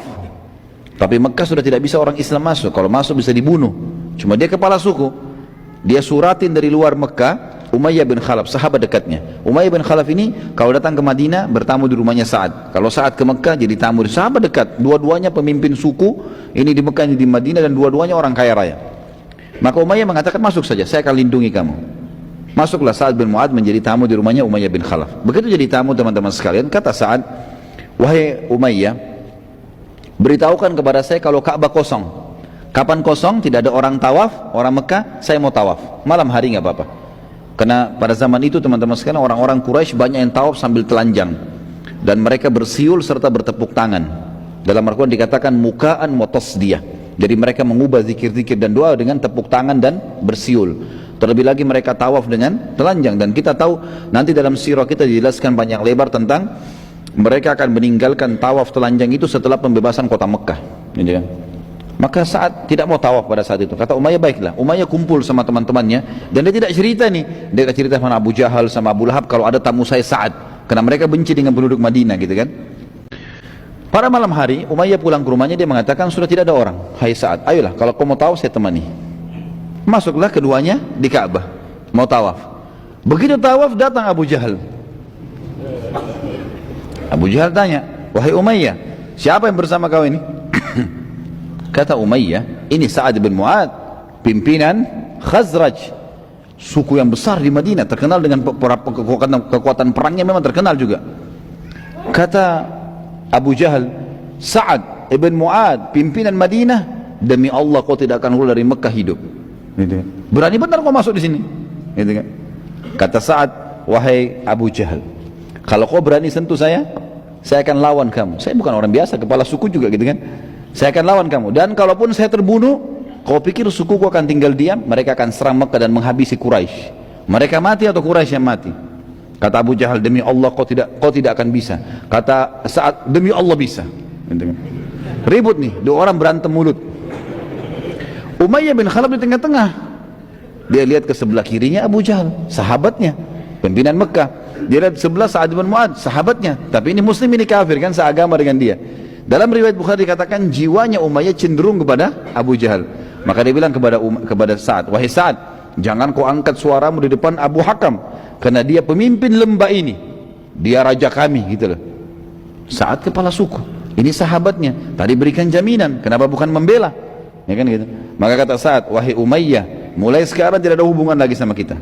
Tapi Mekah sudah tidak bisa orang Islam masuk, kalau masuk bisa dibunuh. Cuma dia kepala suku, dia suratin dari luar Mekah Umayyah bin Khalaf, sahabat dekatnya. Umayyah bin Khalaf ini kalau datang ke Madinah bertamu di rumahnya Sa'ad. Kalau Sa'ad ke Mekah jadi tamu di sahabat dekat. Dua-duanya pemimpin suku, ini di Mekah, ini di Madinah, dan dua-duanya orang kaya raya. Maka Umayyah mengatakan, masuk saja, saya akan lindungi kamu. Masuklah Sa'ad bin Mu'adz menjadi tamu di rumahnya Umayyah bin Khalaf. Begitu jadi tamu teman-teman sekalian, kata Sa'ad, wahai Umayyah, beritahukan kepada saya kalau Ka'bah kosong. Kapan kosong? Tidak ada orang tawaf, orang Mekah, saya mau tawaf. Malam hari nggak apa-apa. Karena pada zaman itu teman-teman sekalian, orang-orang Quraisy banyak yang tawaf sambil telanjang, dan mereka bersiul serta bertepuk tangan. Dalam Al-Quran dikatakan mukaan wa tasdiyah. Jadi mereka mengubah zikir-zikir dan doa dengan tepuk tangan dan bersiul. Terlebih lagi mereka tawaf dengan telanjang, dan kita tahu nanti dalam sirah kita dijelaskan panjang lebar tentang mereka akan meninggalkan tawaf telanjang itu setelah pembebasan kota Mekah, gitu kan? Maka Sa'ad tidak mau tawaf pada saat itu. Kata Umayyah, baiklah. Umayyah kumpul sama teman-temannya, dan dia tidak cerita nih, dia cerita sama Abu Jahal sama Abu Lahab kalau ada tamu saya Sa'ad, karena mereka benci dengan penduduk Madinah, gitu kan. Pada malam hari Umayyah pulang ke rumahnya, dia mengatakan sudah tidak ada orang. Hai Sa'ad, ayolah kalau kau mau tawaf saya temani. Masuklah keduanya di Ka'bah, mau tawaf. Begitu tawaf datang Abu Jahal. Abu Jahal tanya, wahai Umayyah, siapa yang bersama kau ini? Kata Umayyah, ini Sa'ad bin Mu'adz, pimpinan Khazraj, suku yang besar di Madinah, terkenal dengan kekuatan perangnya, memang terkenal juga. Kata Abu Jahal, Sa'ad ibn Mu'adz, pimpinan Madinah, demi Allah kau tidak akan keluar dari Mekah hidup. Gitu. Berani benar kau masuk di sini. Gitu kan? Kata Sa'ad, wahai Abu Jahal, kalau kau berani sentuh saya akan lawan kamu. Saya bukan orang biasa, kepala suku juga, gitu kan. Saya akan lawan kamu. Dan kalaupun saya terbunuh, kau pikir sukuku akan tinggal diam? Mereka akan serang Mekah dan menghabisi Quraisy. Mereka mati atau Quraisy yang mati? Kata Abu Jahal, demi Allah kau tidak akan bisa. Kata Sa'ad, demi Allah bisa. Ribut nih, dua orang berantem mulut. Umayyah bin Khalaf di tengah-tengah. Dia lihat ke sebelah kirinya Abu Jahal, sahabatnya, pimpinan Mekah. Dia lihat sebelah Sa'ad bin Mu'adz, sahabatnya. Tapi ini muslim, ini kafir kan, seagama dengan dia. Dalam riwayat Bukhari dikatakan jiwanya Umayyah cenderung kepada Abu Jahal. Maka dia bilang kepada Sa'ad, wahai Sa'ad, jangan kau angkat suaramu di depan Abu Hakam, karena dia pemimpin lembah ini, dia raja kami, gitu loh. Sa'ad kepala suku, ini sahabatnya, tadi berikan jaminan, kenapa bukan membela, ya kan gitu. Maka kata Sa'ad, wahai Umayyah, mulai sekarang tidak ada hubungan lagi sama kita.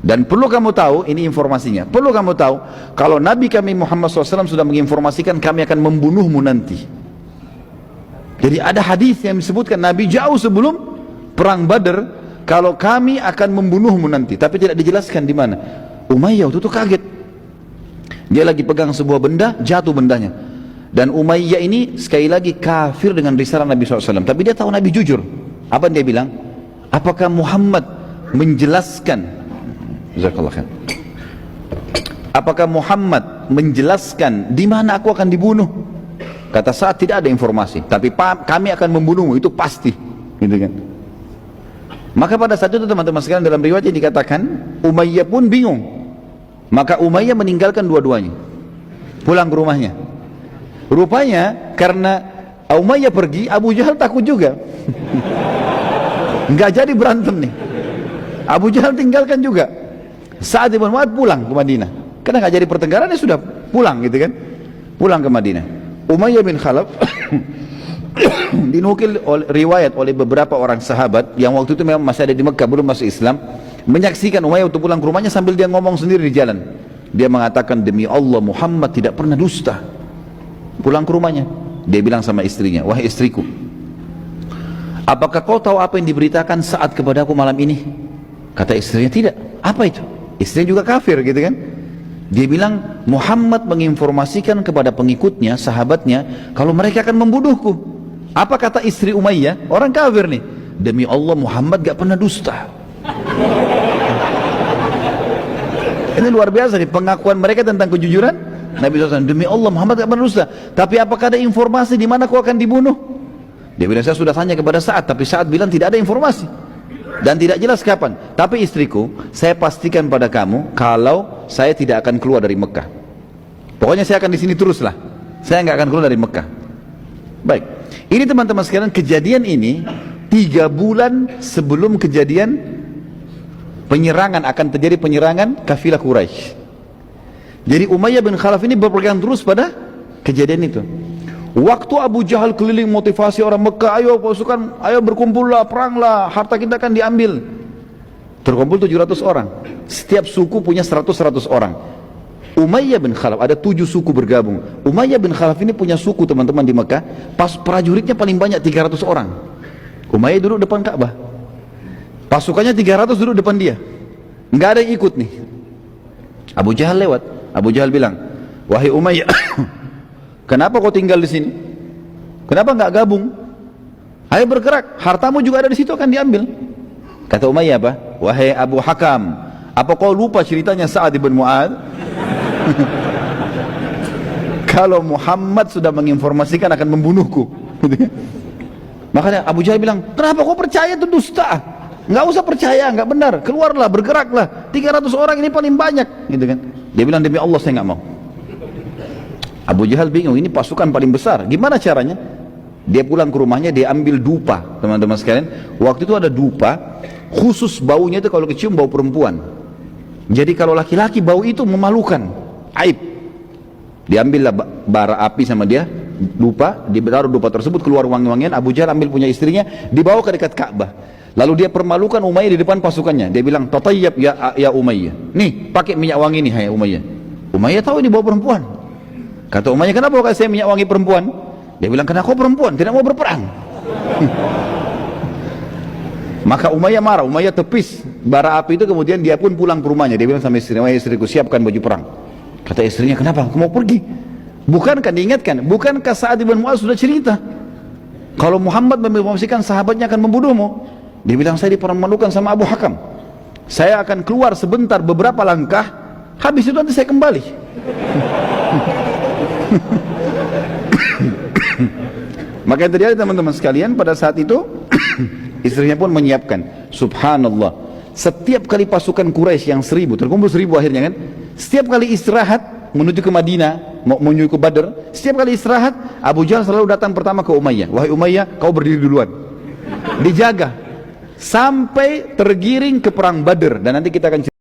Dan perlu kamu tahu, ini informasinya, perlu kamu tahu, kalau Nabi kami Muhammad SAW sudah menginformasikan kami akan membunuhmu nanti. Jadi ada hadis yang disebutkan Nabi jauh sebelum perang Badar, kalau kami akan membunuhmu nanti, tapi tidak dijelaskan di mana. Umayyah waktu itu kaget, dia lagi pegang sebuah benda, jatuh bendanya. Dan Umayyah ini sekali lagi kafir dengan risalah Nabi SAW, tapi dia tahu Nabi jujur. Apa dia bilang? Apakah Muhammad menjelaskan, apakah Muhammad menjelaskan di mana aku akan dibunuh? Kata Sa'ad, tidak ada informasi, tapi kami akan membunuhmu, itu pasti, gitu kan. Maka pada saat itu teman-teman sekalian, dalam riwayat yang dikatakan Umayyah pun bingung. Maka Umayyah meninggalkan dua-duanya, pulang ke rumahnya. Rupanya karena Umayyah pergi, Abu Jahal takut juga. Nggak jadi berantem nih. Abu Jahal tinggalkan juga. Sa'ad bin Mu'adz pulang ke Madinah, karena nggak jadi pertengkaran, dia sudah pulang, gitu kan, pulang ke Madinah. Umayyah bin Khalaf dinukil riwayat oleh beberapa orang sahabat yang waktu itu memang masih ada di Mekah, belum masuk Islam, menyaksikan Umayyah untuk pulang ke rumahnya sambil dia ngomong sendiri di jalan. Dia mengatakan, demi Allah Muhammad tidak pernah dusta. Pulang ke rumahnya, dia bilang sama istrinya, wahai istriku, apakah kau tahu apa yang diberitakan Sa'ad kepadaku malam ini? Kata istrinya, tidak. Apa itu? Istrinya juga kafir, gitu kan. Dia bilang, Muhammad menginformasikan kepada pengikutnya, sahabatnya, kalau mereka akan membunuhku. Apa kata istri Umayyah? Orang kafir nih, demi Allah Muhammad gak pernah dusta. Ini luar biasa nih pengakuan mereka tentang kejujuran Nabi SAW. Demi Allah Muhammad gak pernah dusta. Tapi apakah ada informasi di mana kau akan dibunuh? Dia bilang, saya sudah tanya kepada Sa'ad, tapi Sa'ad bilang tidak ada informasi dan tidak jelas kapan. Tapi istriku, saya pastikan pada kamu kalau saya tidak akan keluar dari Mekah. Pokoknya saya akan di sini teruslah, saya nggak akan keluar dari Mekah. Baik, ini teman-teman sekalian, kejadian ini 3 bulan sebelum kejadian penyerangan, akan terjadi penyerangan kafilah Quraisy. Jadi Umayyah bin Khalaf ini berpegang terus pada kejadian itu. Waktu Abu Jahal keliling motivasi orang Mekah, ayo pasukan, ayo berkumpullah, peranglah, harta kita akan diambil. Terkumpul 700 orang. Setiap suku punya 100 orang. Umayyah bin Khalaf, ada 7 suku bergabung. Umayyah bin Khalaf ini punya suku teman-teman di Mekah, pas prajuritnya paling banyak 300 orang. Umayyah duduk depan Ka'bah, pasukannya 300 duduk depan dia, nggak ada yang ikut nih. Abu Jahal lewat, Abu Jahal bilang, wahai Umayyah, kenapa kau tinggal di sini? Kenapa nggak gabung? Ayo bergerak, hartamu juga ada di situ, akan diambil. Kata Umayyah apa? Wahai Abu Hakam, apa kau lupa ceritanya Sa'ad bin Mu'adz? Kalau Muhammad sudah menginformasikan akan membunuhku. Makanya Abu Jahal bilang, kenapa kau percaya itu dusta? Nggak usah percaya, nggak benar. Keluarlah, bergeraklah. 300 orang ini paling banyak, gitu kan? Dia bilang, demi Allah saya nggak mau. Abu Jahal bingung, ini pasukan paling besar, gimana caranya? Dia pulang ke rumahnya, dia ambil dupa, teman-teman sekalian. Waktu itu ada dupa, khusus baunya itu kalau kecium bau perempuan. Jadi kalau laki-laki bau itu memalukan, aib. Diambillah bara api sama dia, dupa, ditaruh dupa tersebut, keluar wangi-wangian. Abu Jahal ambil punya istrinya, dibawa ke dekat Ka'bah. Lalu dia permalukan Umayyah di depan pasukannya. Dia bilang, tatayyab ya Umayyah. Nih, pakai minyak wangi nih, hai Umayyah. Umayyah tahu ini bau perempuan. Kata Umayyah, kenapa kau kasih minyak wangi perempuan? Dia bilang, karena kau perempuan, tidak mau berperang. Maka Umayyah marah, Umayyah tepis bara api itu, kemudian dia pun pulang ke rumahnya. Dia bilang sama istrinya, wahai istriku, siapkan baju perang. Kata istrinya, kenapa? Aku mau pergi. Bukankah diingatkan? Bukankah Sa'ad bin Mu'adz sudah cerita? Kalau Muhammad mempromosikan sahabatnya akan membunuhmu. Dia bilang, saya dipermalukan sama Abu Hakam. Saya akan keluar sebentar beberapa langkah, habis itu nanti saya kembali. Maka yang terjadi teman-teman sekalian, pada saat itu istrinya pun menyiapkan. Subhanallah, setiap kali pasukan Quraisy yang 1000, terkumpul 1000 akhirnya kan, setiap kali istirahat menuju ke Madinah, menuju ke Badr, setiap kali istirahat Abu Jahal selalu datang pertama ke Umayyah. Wahai Umayyah, kau berdiri duluan, dijaga sampai tergiring ke perang Badr. Dan nanti kita akan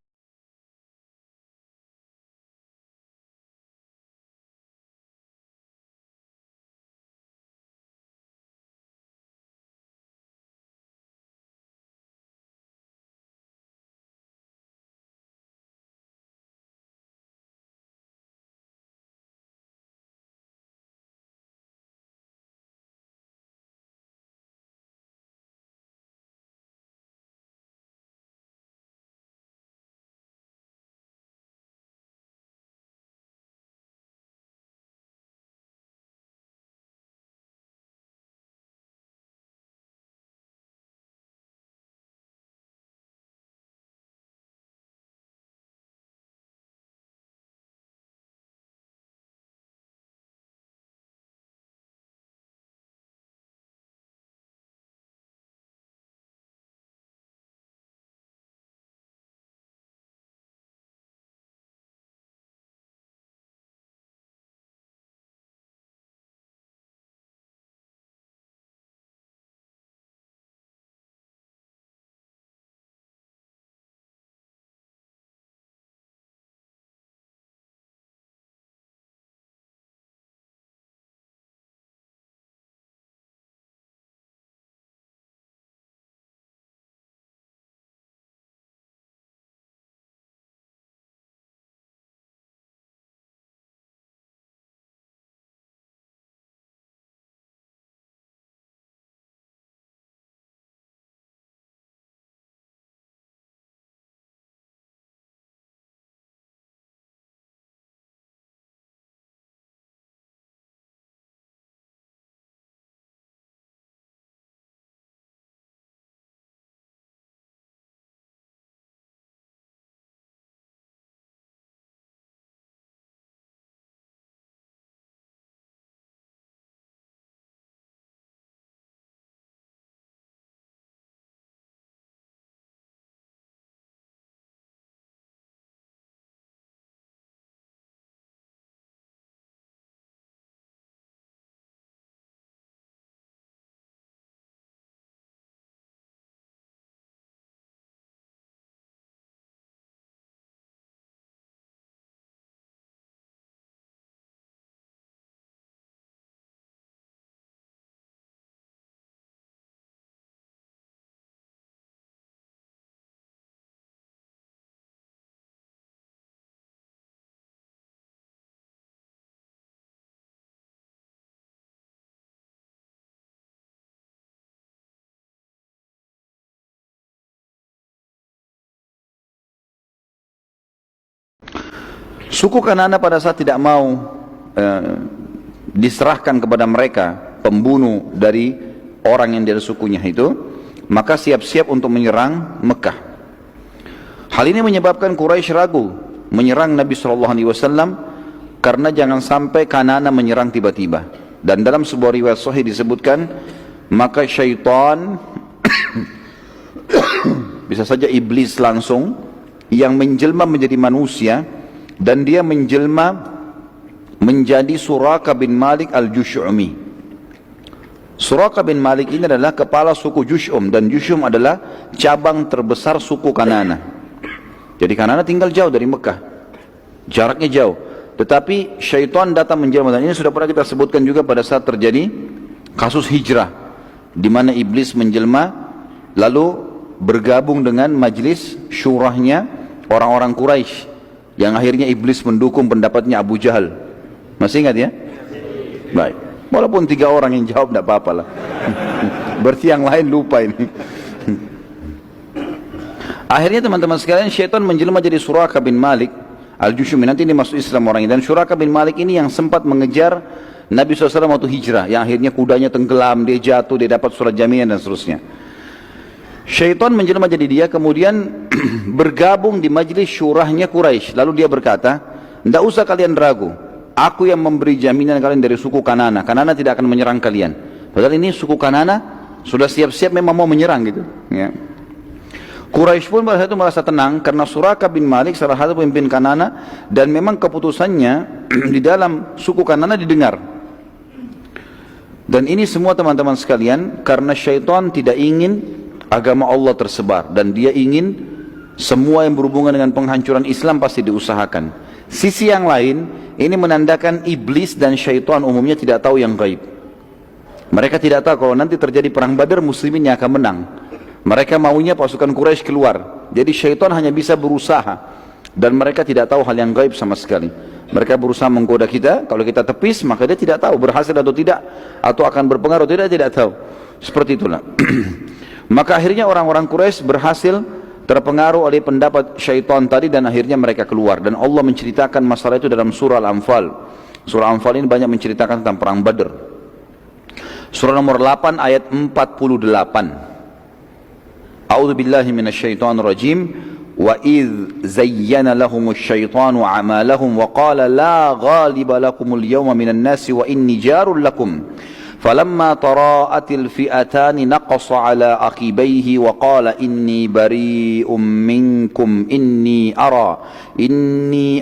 suku Kanana pada saat tidak mau diserahkan kepada mereka pembunuh dari orang yang dari sukunya itu, maka siap-siap untuk menyerang Mekah. Hal ini menyebabkan Quraisy ragu menyerang Nabi SAW karena jangan sampai Kanana menyerang tiba-tiba. Dan dalam sebuah riwayat sahih disebutkan, maka syaitan bisa saja iblis langsung yang menjelma menjadi manusia, dan dia menjelma menjadi Suraka bin Malik al-Jush'umi. Suraka bin Malik ini adalah kepala suku Jush'um, dan Jush'um adalah cabang terbesar suku Kanana. Jadi Kanana tinggal jauh dari Mekah, jaraknya jauh, tetapi syaitan datang menjelma. Dan ini sudah pernah kita sebutkan juga pada saat terjadi kasus hijrah, di mana iblis menjelma lalu bergabung dengan majlis syurahnya orang-orang Quraisy, yang akhirnya iblis mendukung pendapatnya Abu Jahal. Masih ingat ya? Baik, walaupun 3 orang yang jawab tidak apa-apa lah. Berarti yang lain lupa ini. Akhirnya teman-teman sekalian, syaitan menjelma jadi Suraka bin Malik Al-Jushumi, nanti ini masuk Islam orang ini. Dan Suraka bin Malik ini yang sempat mengejar Nabi SAW waktu hijrah, yang akhirnya kudanya tenggelam, dia jatuh, dia dapat surat jaminan dan seterusnya. Syaitan menjelma jadi dia, kemudian bergabung di majlis syurahnya Quraisy. Lalu dia berkata, tidak usah kalian ragu, aku yang memberi jaminan kalian dari suku Kanana. Kanana tidak akan menyerang kalian. Padahal ini suku Kanana sudah siap-siap memang mau menyerang gitu. Ya. Quraisy pun pada saat itu merasa tenang karena Suraka bin Malik salah satu pemimpin Kanana, dan memang keputusannya di dalam suku Kanana didengar. Dan ini semua teman-teman sekalian karena syaitan tidak ingin agama Allah tersebar, dan dia ingin semua yang berhubungan dengan penghancuran Islam pasti diusahakan. Sisi yang lain, ini menandakan iblis dan syaitan umumnya tidak tahu yang gaib. Mereka tidak tahu kalau nanti terjadi perang Badar, muslimin yang akan menang. Mereka maunya pasukan Quraisy keluar. Jadi syaitan hanya bisa berusaha, dan mereka tidak tahu hal yang gaib sama sekali. Mereka berusaha menggoda kita, kalau kita tepis maka dia tidak tahu berhasil atau tidak, atau akan berpengaruh atau tidak tahu. Seperti itulah. Maka akhirnya orang-orang Quraisy berhasil terpengaruh oleh pendapat syaitan tadi, dan akhirnya mereka keluar. Dan Allah menceritakan masalah itu dalam surah Al-Anfal. Surah Al-Anfal ini banyak menceritakan tentang perang Badr. Surah nomor 8 ayat 48. A'udzu billahi minasyaitonir rajim. Wa idz zayyana lahumusy syaitanu a'malahum wa qala la ghaliba lakumul yawma minan nasi wa inni jarul lakum. فلما تراءت الفئتان نقص على عقبيه وقال إني بريء منكم إني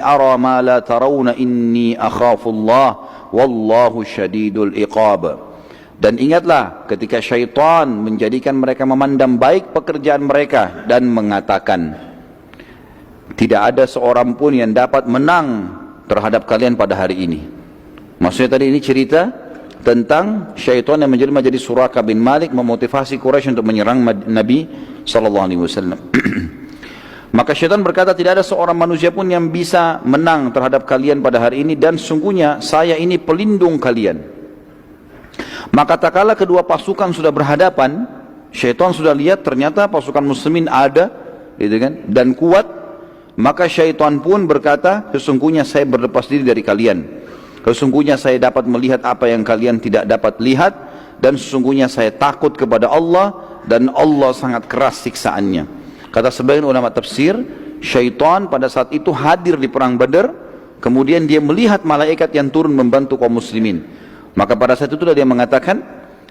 أرى ما لا ترون إني أخاف الله والله شديد العقاب. Dan ingatlah ketika syaitan menjadikan mereka memandang baik pekerjaan mereka dan mengatakan, tidak ada seorang pun yang dapat menang terhadap kalian pada hari ini. Maksudnya tadi ini cerita tentang syaitan yang menjelma jadi Suraka bin Malik, memotivasi Quraisy untuk menyerang Nabi SAW. Maka syaitan berkata, tidak ada seorang manusia pun yang bisa menang terhadap kalian pada hari ini, dan sungguhnya saya ini pelindung kalian. Maka tak kala kedua pasukan sudah berhadapan, syaitan sudah lihat ternyata pasukan muslimin ada, gitu kan, dan kuat. Maka syaitan pun berkata, sesungguhnya saya berlepas diri dari kalian. Sesungguhnya saya dapat melihat apa yang kalian tidak dapat lihat, dan sesungguhnya saya takut kepada Allah, dan Allah sangat keras siksaannya. Kata sebagian ulama tafsir, syaitan pada saat itu hadir di perang Badar, kemudian dia melihat malaikat yang turun membantu kaum muslimin. Maka pada saat itu dia mengatakan,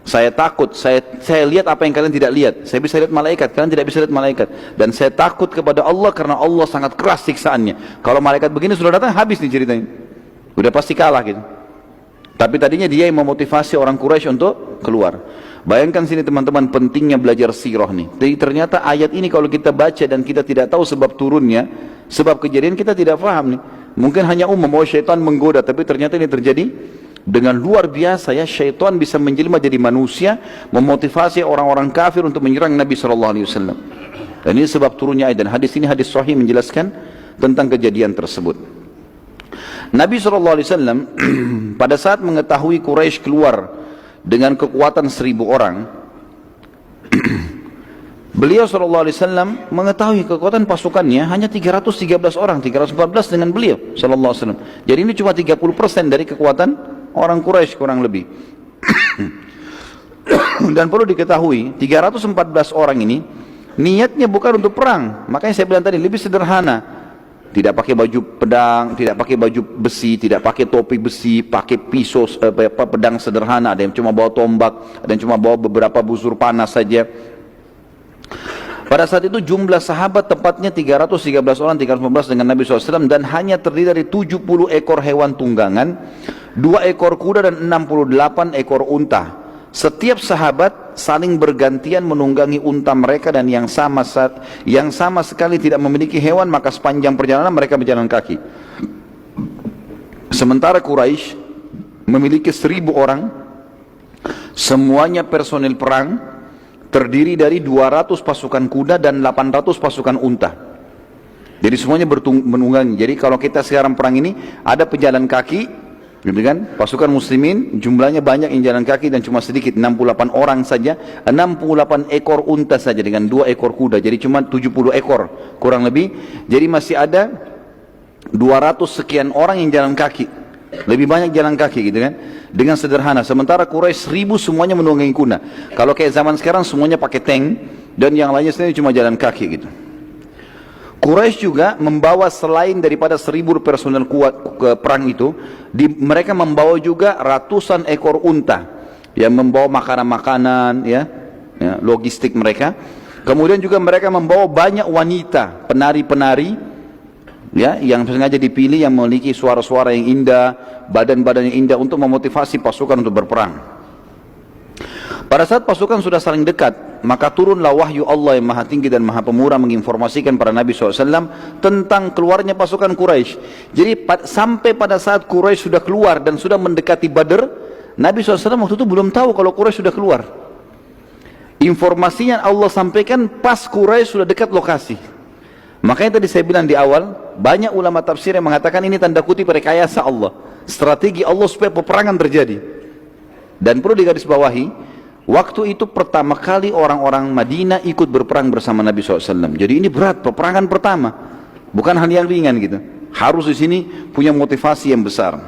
saya takut, saya lihat apa yang kalian tidak lihat. Saya bisa lihat malaikat, kalian tidak bisa lihat malaikat. Dan saya takut kepada Allah karena Allah sangat keras siksaannya. Kalau malaikat begini sudah datang, habis nih ceritanya. Udah pasti kalah gitu. Tapi tadinya dia yang memotivasi orang Quraisy untuk keluar. Bayangkan sini teman-teman pentingnya belajar sirah nih. Jadi ternyata ayat ini kalau kita baca dan kita tidak tahu sebab turunnya, sebab kejadian, kita tidak paham nih. Mungkin hanya umum, syaitan menggoda, tapi ternyata ini terjadi dengan luar biasa ya. Syaitan bisa menjelma jadi manusia, memotivasi orang-orang kafir untuk menyerang Nabi SAW. Dan ini sebab turunnya ayat, dan hadis ini hadis sahih menjelaskan tentang kejadian tersebut. Nabi SAW pada saat mengetahui Quraisy keluar dengan kekuatan 1.000 orang, beliau SAW mengetahui kekuatan pasukannya hanya 313 orang, 314 dengan beliau SAW. Jadi ini cuma 30% dari kekuatan orang Quraisy kurang lebih. Dan perlu diketahui 314 orang ini niatnya bukan untuk perang. Makanya saya bilang tadi lebih sederhana. Tidak pakai baju pedang, tidak pakai baju besi, tidak pakai topi besi, pakai pisau, pedang sederhana. Ada yang cuma bawa tombak, ada yang cuma bawa beberapa busur panas saja. Pada saat itu jumlah sahabat tepatnya 313 orang, 315 dengan Nabi SAW, dan hanya terdiri dari 70 ekor hewan tunggangan, 2 ekor kuda dan 68 ekor unta. Setiap sahabat saling bergantian menunggangi unta mereka, dan yang sama sekali tidak memiliki hewan, maka sepanjang perjalanan mereka berjalan kaki. Sementara Quraisy memiliki 1.000 orang, semuanya personil perang, terdiri dari 200 pasukan kuda dan 800 pasukan unta. Jadi semuanya menunggangi. Jadi kalau kita sekarang perang ini ada pejalan kaki, gitu kan? Pasukan muslimin jumlahnya banyak yang jalan kaki dan cuma sedikit, 68 orang saja, 68 ekor unta saja dengan 2 ekor kuda. Jadi cuma 70 ekor kurang lebih. Jadi masih ada 200 sekian orang yang jalan kaki, lebih banyak jalan kaki gitu kan, dengan sederhana. Sementara Quraisy 1000 semuanya menunggangi kuda. Kalau kayak zaman sekarang semuanya pakai tank, dan yang lainnya sendiri cuma jalan kaki gitu. Quraisy juga membawa selain daripada 1000 personel kuat ke perang itu, mereka membawa juga ratusan ekor unta yang membawa makanan-makanan, ya, logistik mereka. Kemudian juga mereka membawa banyak wanita, penari-penari, ya, yang sengaja dipilih, yang memiliki suara-suara yang indah, badan-badan yang indah untuk memotivasi pasukan untuk berperang. Pada saat pasukan sudah saling dekat, maka turunlah wahyu Allah yang maha tinggi dan maha pemurah menginformasikan pada Nabi SAW tentang keluarnya pasukan Quraisy. Jadi sampai pada saat Quraisy sudah keluar dan sudah mendekati Badr, Nabi SAW waktu itu belum tahu kalau Quraisy sudah keluar. Informasinya Allah sampaikan pas Quraisy sudah dekat lokasi. Makanya tadi saya bilang di awal, banyak ulama tafsir yang mengatakan ini tanda kutip rekayasa Allah, strategi Allah supaya peperangan terjadi. Dan perlu digarisbawahi, waktu itu pertama kali orang-orang Madinah ikut berperang bersama Nabi SAW. Jadi ini berat, peperangan pertama, bukan hal yang ringan gitu. Harus di sini punya motivasi yang besar.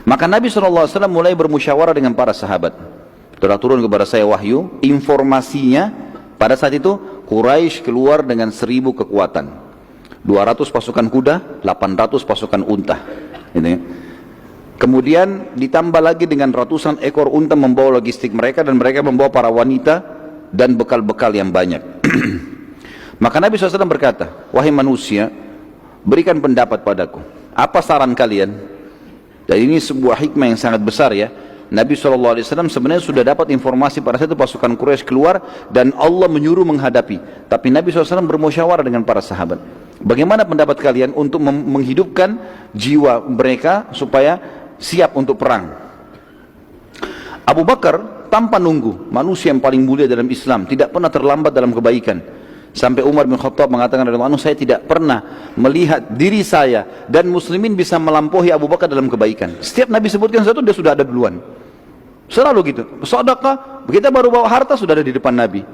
Maka Nabi SAW mulai bermusyawarah dengan para sahabat. Telah turun kepada saya wahyu, informasinya pada saat itu Quraisy keluar dengan 1000 kekuatan, 200 pasukan kuda, 800 pasukan unta, gitu ya. Kemudian ditambah lagi dengan ratusan ekor unta membawa logistik mereka, dan mereka membawa para wanita dan bekal-bekal yang banyak. Maka Nabi SAW berkata, wahai manusia, berikan pendapat padaku, apa saran kalian? Dan ini sebuah hikmah yang sangat besar ya. Nabi SAW sebenarnya sudah dapat informasi pada saat itu pasukan Quraisy keluar dan Allah menyuruh menghadapi. Tapi Nabi SAW bermusyawarah dengan para sahabat. Bagaimana pendapat kalian untuk menghidupkan jiwa mereka supaya siap untuk perang? Abu Bakar tanpa nunggu, manusia yang paling mulia dalam Islam, tidak pernah terlambat dalam kebaikan. Sampai Umar bin Khattab mengatakan, saya tidak pernah melihat diri saya dan muslimin bisa melampaui Abu Bakar dalam kebaikan. Setiap Nabi sebutkan satu, dia sudah ada duluan. Selalu gitu. Sedekah, kita baru bawa harta sudah ada di depan Nabi.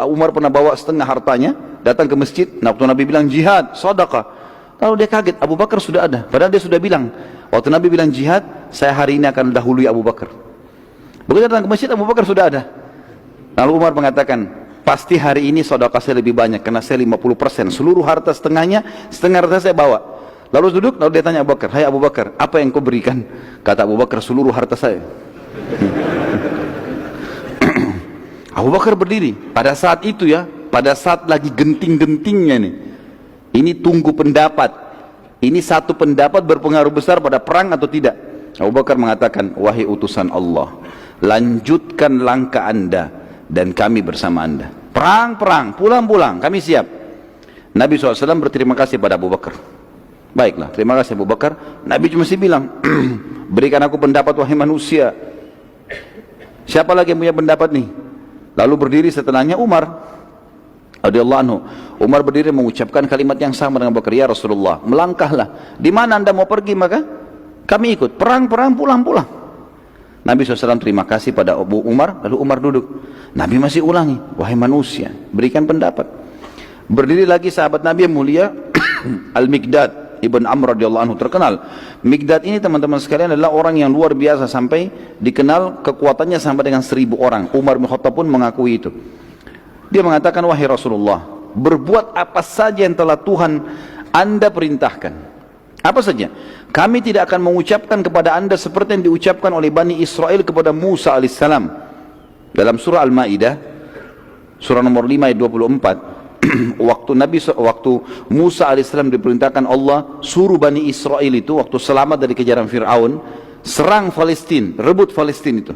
Umar pernah bawa setengah hartanya, datang ke masjid. Nah, waktu Nabi bilang jihad, sedekah, lalu dia kaget, Abu Bakar sudah ada. Padahal dia sudah bilang, waktu Nabi bilang jihad, saya hari ini akan dahului Abu Bakar. Begitu datang ke masjid, Abu Bakar sudah ada. Lalu Umar mengatakan, pasti hari ini sedekah saya lebih banyak, karena saya 50%, seluruh harta setengahnya, setengah harta saya bawa. Lalu duduk, lalu dia tanya Abu Bakar, hai Abu Bakar, apa yang kau berikan? Kata Abu Bakar, seluruh harta saya. Abu Bakar berdiri, pada saat itu ya, pada saat lagi genting-gentingnya nih, ini tunggu pendapat, ini satu pendapat berpengaruh besar pada perang atau tidak. Abu Bakar mengatakan, wahai utusan Allah, lanjutkan langkah anda, dan kami bersama anda. Perang, pulang, kami siap. Nabi SAW berterima kasih pada Abu Bakar. Baiklah, terima kasih Abu Bakar. Nabi cuma bilang, berikan aku pendapat wahai manusia. Siapa lagi yang punya pendapat nih? Lalu berdiri setelahnya Umar radhiyallahu anhu. Umar berdiri mengucapkan kalimat yang sama dengan Abu Bakar, ya Rasulullah, melangkahlah. Di mana anda mau pergi maka kami ikut. Perang, pulang. Nabi SAW terima kasih pada Abu Umar, lalu Umar duduk. Nabi masih ulangi, wahai manusia, berikan pendapat. Berdiri lagi sahabat Nabi yang mulia, Al-Miqdad Ibn Amr radhiyallahu anhu, terkenal. Miqdad ini teman-teman sekalian adalah orang yang luar biasa, sampai dikenal kekuatannya sampai dengan 1000 orang. Umar bin Khattab pun mengakui itu. Dia mengatakan, wahai Rasulullah, berbuat apa saja yang telah Tuhan anda perintahkan. Apa saja. Kami tidak akan mengucapkan kepada anda seperti yang diucapkan oleh Bani Israel kepada Musa alaihissalam. Dalam surah Al-Ma'idah, surah nomor 5 ayat 24. waktu Musa alaihissalam diperintahkan Allah suruh Bani Israel itu, waktu selamat dari kejaran Fir'aun, serang Palestina, rebut Palestina itu.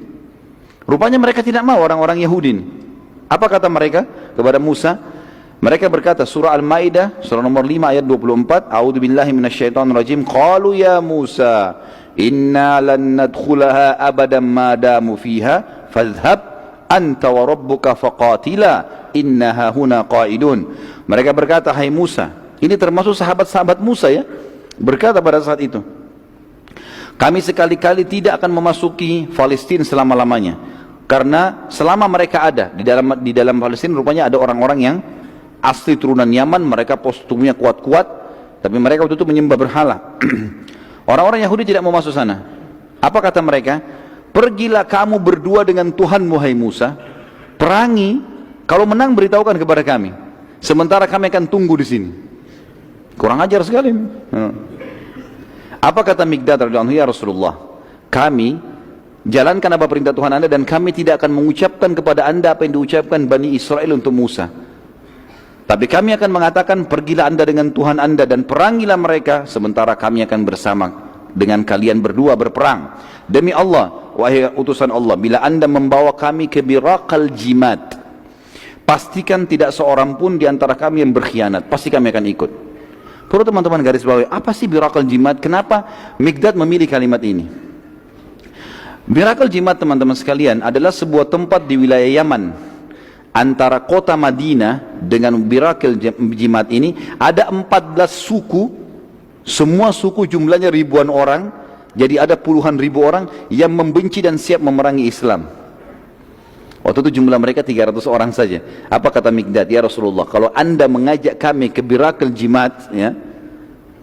Rupanya mereka tidak mau, orang-orang Yahudi. Apa kata mereka kepada Musa? Mereka berkata, surah Al-Ma'idah surah nomor 5 ayat 24, a'udzubillahi minasyaitonir rajim, qalu ya Musa inna lan nadkhulaha abadan ma damu fiha fadhhab anta wa rabbuka faqatila innaha huna qaidun. Mereka berkata, hai Musa, ini termasuk sahabat-sahabat Musa ya, berkata pada saat itu, kami sekali-kali tidak akan memasuki Palestina selama-lamanya, karena selama mereka ada di dalam Palestina, rupanya ada orang-orang yang asli turunan Yaman, mereka postumnya kuat-kuat, Tapi mereka waktu itu menyembah berhala. Orang-orang Yahudi tidak mau masuk sana. Apa kata mereka? Pergilah kamu berdua dengan Tuhanmu, hai Musa, perangi, kalau menang beritahukan kepada kami. Sementara kami akan tunggu di sini. Kurang ajar sekali. Apa kata Mikdad radhiyallahu anhu? Ya Rasulullah, kami jalankan apa perintah Tuhan Anda dan kami tidak akan mengucapkan kepada Anda apa yang diucapkan Bani Israel untuk Musa. Tapi kami akan mengatakan, pergilah Anda dengan Tuhan Anda dan perangilah mereka, sementara kami akan bersama dengan kalian berdua berperang. Demi Allah, wahai utusan Allah, bila Anda membawa kami ke Biraqal Jimat, pastikan tidak seorang pun di antara kami yang berkhianat, pasti kami akan ikut. Perlu teman-teman garis bawahi, apa sih Biraqal Jimat? Kenapa Mikdad memilih kalimat ini? Biraqal Jimat, teman-teman sekalian, adalah sebuah tempat di wilayah Yaman. Antara kota Madinah dengan Biraqal Jimat ini ada 14 suku, semua suku jumlahnya ribuan orang, jadi ada puluhan ribu orang yang membenci dan siap memerangi Islam. Waktu itu jumlah mereka 300 orang saja. Apa kata Mikdad? Ya Rasulullah, kalau Anda mengajak kami ke Biraqal Jimat, ya,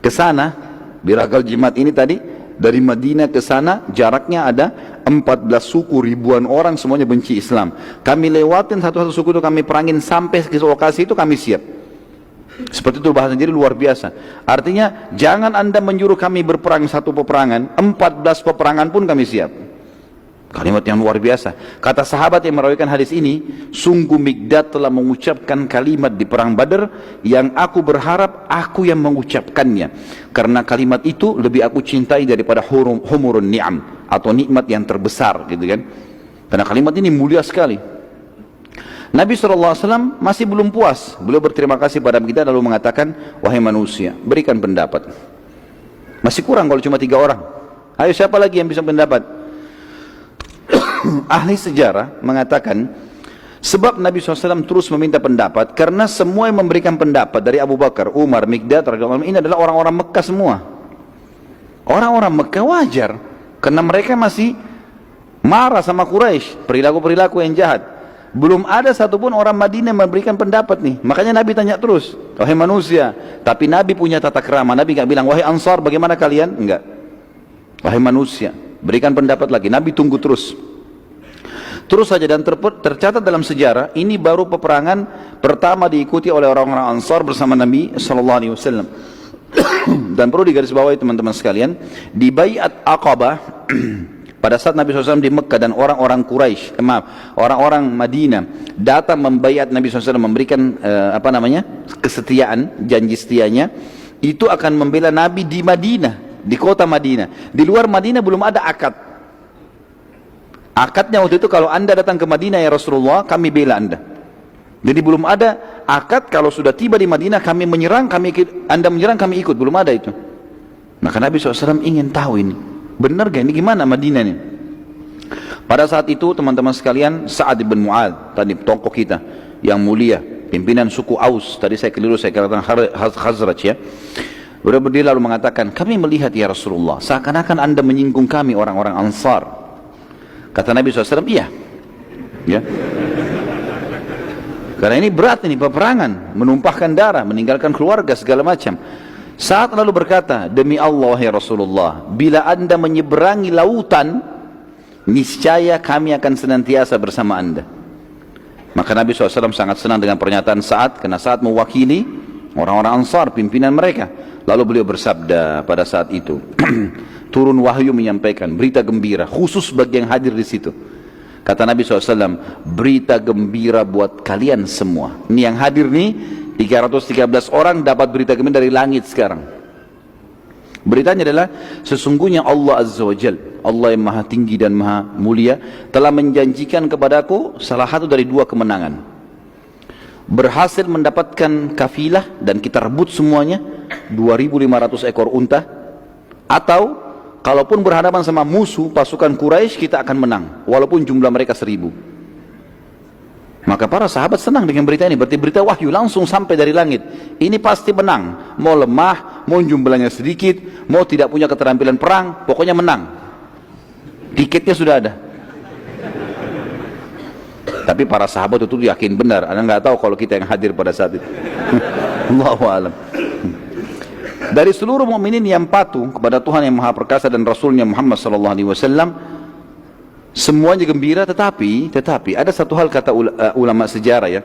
ke sana, Biraqal Jimat ini tadi dari Madinah ke sana jaraknya ada 14 suku, ribuan orang, semuanya benci Islam. Kami lewatin satu-satu suku itu, kami perangin sampai ke lokasi itu, kami siap. Seperti itu bahasa, jadi luar biasa. Artinya jangan Anda menyuruh kami berperang satu peperangan, 14 peperangan pun kami siap. Kalimat yang luar biasa. Kata sahabat yang merawikan hadis ini, sungguh Mikdad telah mengucapkan kalimat di perang Badar yang aku berharap aku yang mengucapkannya, karena kalimat itu lebih aku cintai daripada humurun ni'am, atau nikmat yang terbesar, gitu kan. Karena kalimat ini mulia sekali. Nabi SAW masih belum puas. Beliau berterima kasih pada kita lalu mengatakan, wahai manusia, berikan pendapat. Masih kurang kalau cuma 3 orang. Ayo, siapa lagi yang bisa pendapat? Ahli sejarah mengatakan sebab Nabi SAW terus meminta pendapat karena semua yang memberikan pendapat dari Abu Bakar, Umar, Mikdad radhiyallahu anhu ini adalah orang-orang Mekah semua. Orang-orang Mekah wajar karena mereka masih marah sama Quraisy, perilaku-perilaku yang jahat. Belum ada satupun orang Madinah yang memberikan pendapat nih. Makanya Nabi tanya terus, wahai manusia. Tapi Nabi punya tata krama. Nabi gak bilang, wahai Ansar bagaimana kalian? Enggak. Wahai manusia, berikan pendapat lagi. Nabi tunggu terus. Terus saja, dan tercatat dalam sejarah ini baru peperangan pertama diikuti oleh orang-orang Ansar bersama Nabi SAW. Dan perlu digarisbawahi teman-teman sekalian, di Bai'at Aqabah pada saat Nabi SAW di Mekah dan orang-orang Quraisy, orang-orang Madinah datang membaiat Nabi SAW, memberikan kesetiaan, janji setianya, itu akan membela Nabi di Madinah, di kota Madinah. Di luar Madinah belum ada akad. Akadnya waktu itu, kalau Anda datang ke Madinah ya Rasulullah, kami bela Anda. Jadi belum ada akad, kalau sudah tiba di Madinah kami menyerang, Anda menyerang kami ikut, belum ada itu. Maka Nabi SAW ingin tahu ini, benar gak ini, gimana Madinah ini? Pada saat itu teman-teman sekalian, Sa'ad bin Mu'adz, tadi tokoh kita yang mulia, pimpinan suku Aus, tadi saya keliru, saya katakan Khazraj ya. Beliau berdiri lalu mengatakan, kami melihat ya Rasulullah, seakan-akan Anda menyinggung kami orang-orang Ansar. Kata Nabi SAW, iya ya. Karena ini berat, ini peperangan, menumpahkan darah, meninggalkan keluarga, segala macam. Saat lalu berkata, demi Allah ya Rasulullah, bila Anda menyeberangi lautan, niscaya kami akan senantiasa bersama Anda. Maka Nabi SAW sangat senang dengan pernyataan Sa'ad, karena Sa'ad mewakili orang-orang Ansar, pimpinan mereka. Lalu beliau bersabda pada saat itu, turun wahyu menyampaikan berita gembira khusus bagi yang hadir di situ. Kata Nabi SAW, berita gembira buat kalian semua. Ini yang hadir nih, 313 orang dapat berita gembira dari langit sekarang. Beritanya adalah, sesungguhnya Allah Azza wa Jal, Allah yang maha tinggi dan maha mulia, telah menjanjikan kepadaku salah satu dari 2 kemenangan. Berhasil mendapatkan kafilah dan kita rebut semuanya 2.500 ekor unta, atau kalaupun berhadapan sama musuh pasukan Quraisy kita akan menang walaupun jumlah mereka 1.000. Maka para sahabat senang dengan berita ini, berarti berita wahyu langsung sampai dari langit. Ini pasti menang, mau lemah, mau jumlahnya sedikit, mau tidak punya keterampilan perang, pokoknya menang. Tiketnya sudah ada. Tapi para sahabat itu yakin benar. Anda nggak tahu kalau kita yang hadir pada saat itu. Allahu a'lam. Dari seluruh mukminin yang patuh kepada Tuhan yang Maha Perkasa dan Rasulnya Muhammad sallallahu alaihi wasallam, semuanya gembira, tetapi ada satu hal kata ulama sejarah ya.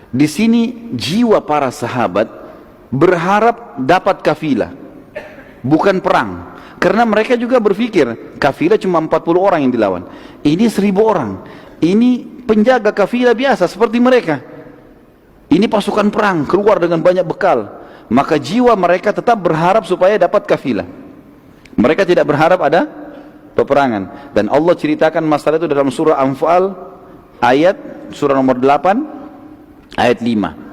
Di sini jiwa para sahabat berharap dapat kafilah, bukan perang. Karena mereka juga berpikir kafilah cuma 40 orang yang dilawan. Ini 1000 orang. Ini penjaga kafilah biasa seperti mereka. Ini pasukan perang keluar dengan banyak bekal. Maka jiwa mereka tetap berharap supaya dapat kafilah. Mereka tidak berharap ada peperangan. Dan Allah ceritakan masalah itu dalam surah Anfal ayat surah nomor 8 ayat 5.